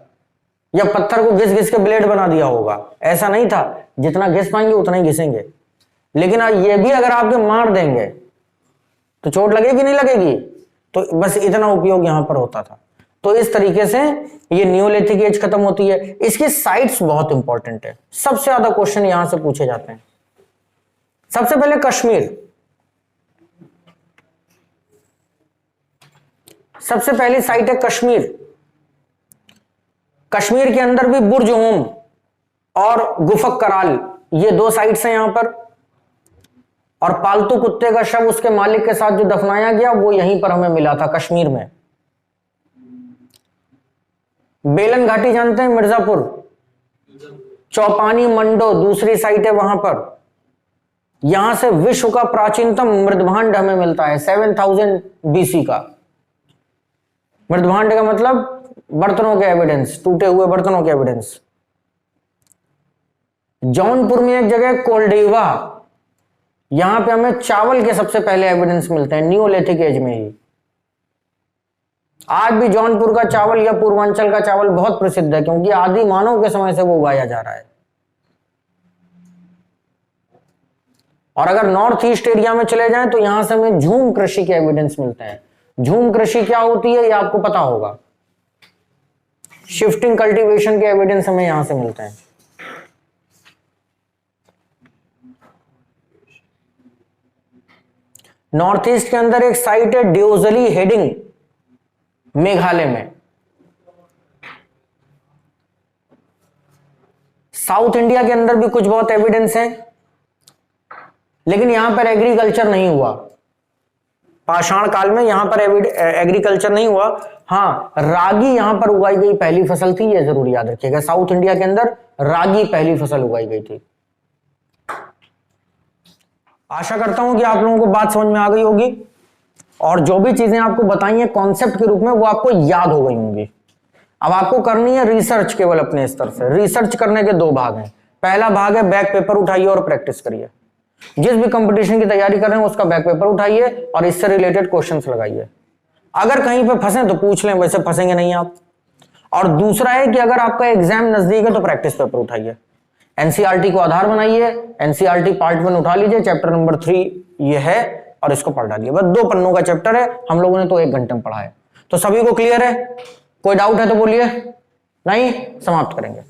[SPEAKER 1] या पत्थर को घिस घिस के ब्लेड बना दिया होगा, ऐसा नहीं था। जितना घिस पाएंगे उतना ही घिसेंगे। लेकिन ये भी अगर आपके मार देंगे तो चोट लगेगी नहीं लगेगी, तो बस इतना उपयोग यहां पर होता था। तो इस तरीके से ये नियोलिथिक एज खत्म होती है। इसकी साइट्स बहुत इंपॉर्टेंट है, सबसे ज्यादा क्वेश्चन यहां से पूछे जाते हैं। सबसे पहले कश्मीर, सबसे पहली साइट है कश्मीर। कश्मीर के अंदर भी बुर्ज होम और गुफक कराल, ये दो साइट्स हैं यहां पर। और पालतू कुत्ते का शव उसके मालिक के साथ जो दफनाया गया वो यहीं पर हमें मिला था कश्मीर में। बेलन घाटी जानते हैं, मिर्जापुर, चौपानी मंडो दूसरी साइट है वहां पर। यहां से विश्व का प्राचीनतम मृदभांड हमें मिलता है 7000 BC का। मृदभांड का मतलब बर्तनों के एविडेंस, टूटे हुए बर्तनों के एविडेंस। जौनपुर में एक जगह कोल्डेवा, यहां पे हमें चावल के सबसे पहले एविडेंस मिलते हैं नियोलिथिक एज में ही। आज भी जौनपुर का चावल या पूर्वांचल का चावल बहुत प्रसिद्ध है क्योंकि आदि मानव के समय से वो उगाया जा रहा है। और अगर नॉर्थ ईस्ट एरिया में चले जाएं तो यहां से हमें झूम कृषि के एविडेंस मिलते हैं। झूम कृषि क्या होती है ये आपको पता होगा। शिफ्टिंग कल्टीवेशन के एविडेंस हमें यहां से मिलते हैं। नॉर्थ ईस्ट के अंदर एक साइट है ड्योजली हेडिंग, मेघालय में। साउथ इंडिया के अंदर भी कुछ बहुत एविडेंस है, लेकिन यहां पर एग्रीकल्चर नहीं हुआ। पाषाण काल में यहां पर एग्रीकल्चर नहीं हुआ। हाँ, रागी यहां पर उगाई गई पहली फसल थी, यह जरूर याद रखिएगा। साउथ इंडिया के अंदर रागी पहली फसल उगाई गई थी। आशा करता हूं कि आप लोगों को बात समझ में आ गई होगी और जो भी चीजें आपको बताई हैं कॉन्सेप्ट के रूप में वो आपको याद हो गई होंगी। अब आपको करनी है रिसर्च, केवल अपने स्तर से। रिसर्च करने के दो भाग हैं। पहला भाग है बैक पेपर उठाइए और प्रैक्टिस करिए। जिस भी कंपटीशन की तैयारी कर रहे हैं उसका बैक पेपर उठाइए और इससे रिलेटेड क्वेश्चंस लगाइए। अगर कहीं पे फंसे तो पूछ लें, वैसे फंसेंगे नहीं आप। और दूसरा है कि अगर आपका एग्जाम नजदीक है तो प्रैक्टिस पेपर उठाइए। एनसीईआरटी को आधार बनाइए, एनसीईआरटी पार्ट 1 उठा लीजिए, चैप्टर नंबर 3 ये है और इसको पढ़ डालिए। बस 2 पन्नों का चैप्टर है, हम लोगों ने तो 1 घंटे में पढ़ा है। तो सभी को क्लियर है? कोई डाउट है तो बोलिए, नहीं समाप्त करेंगे।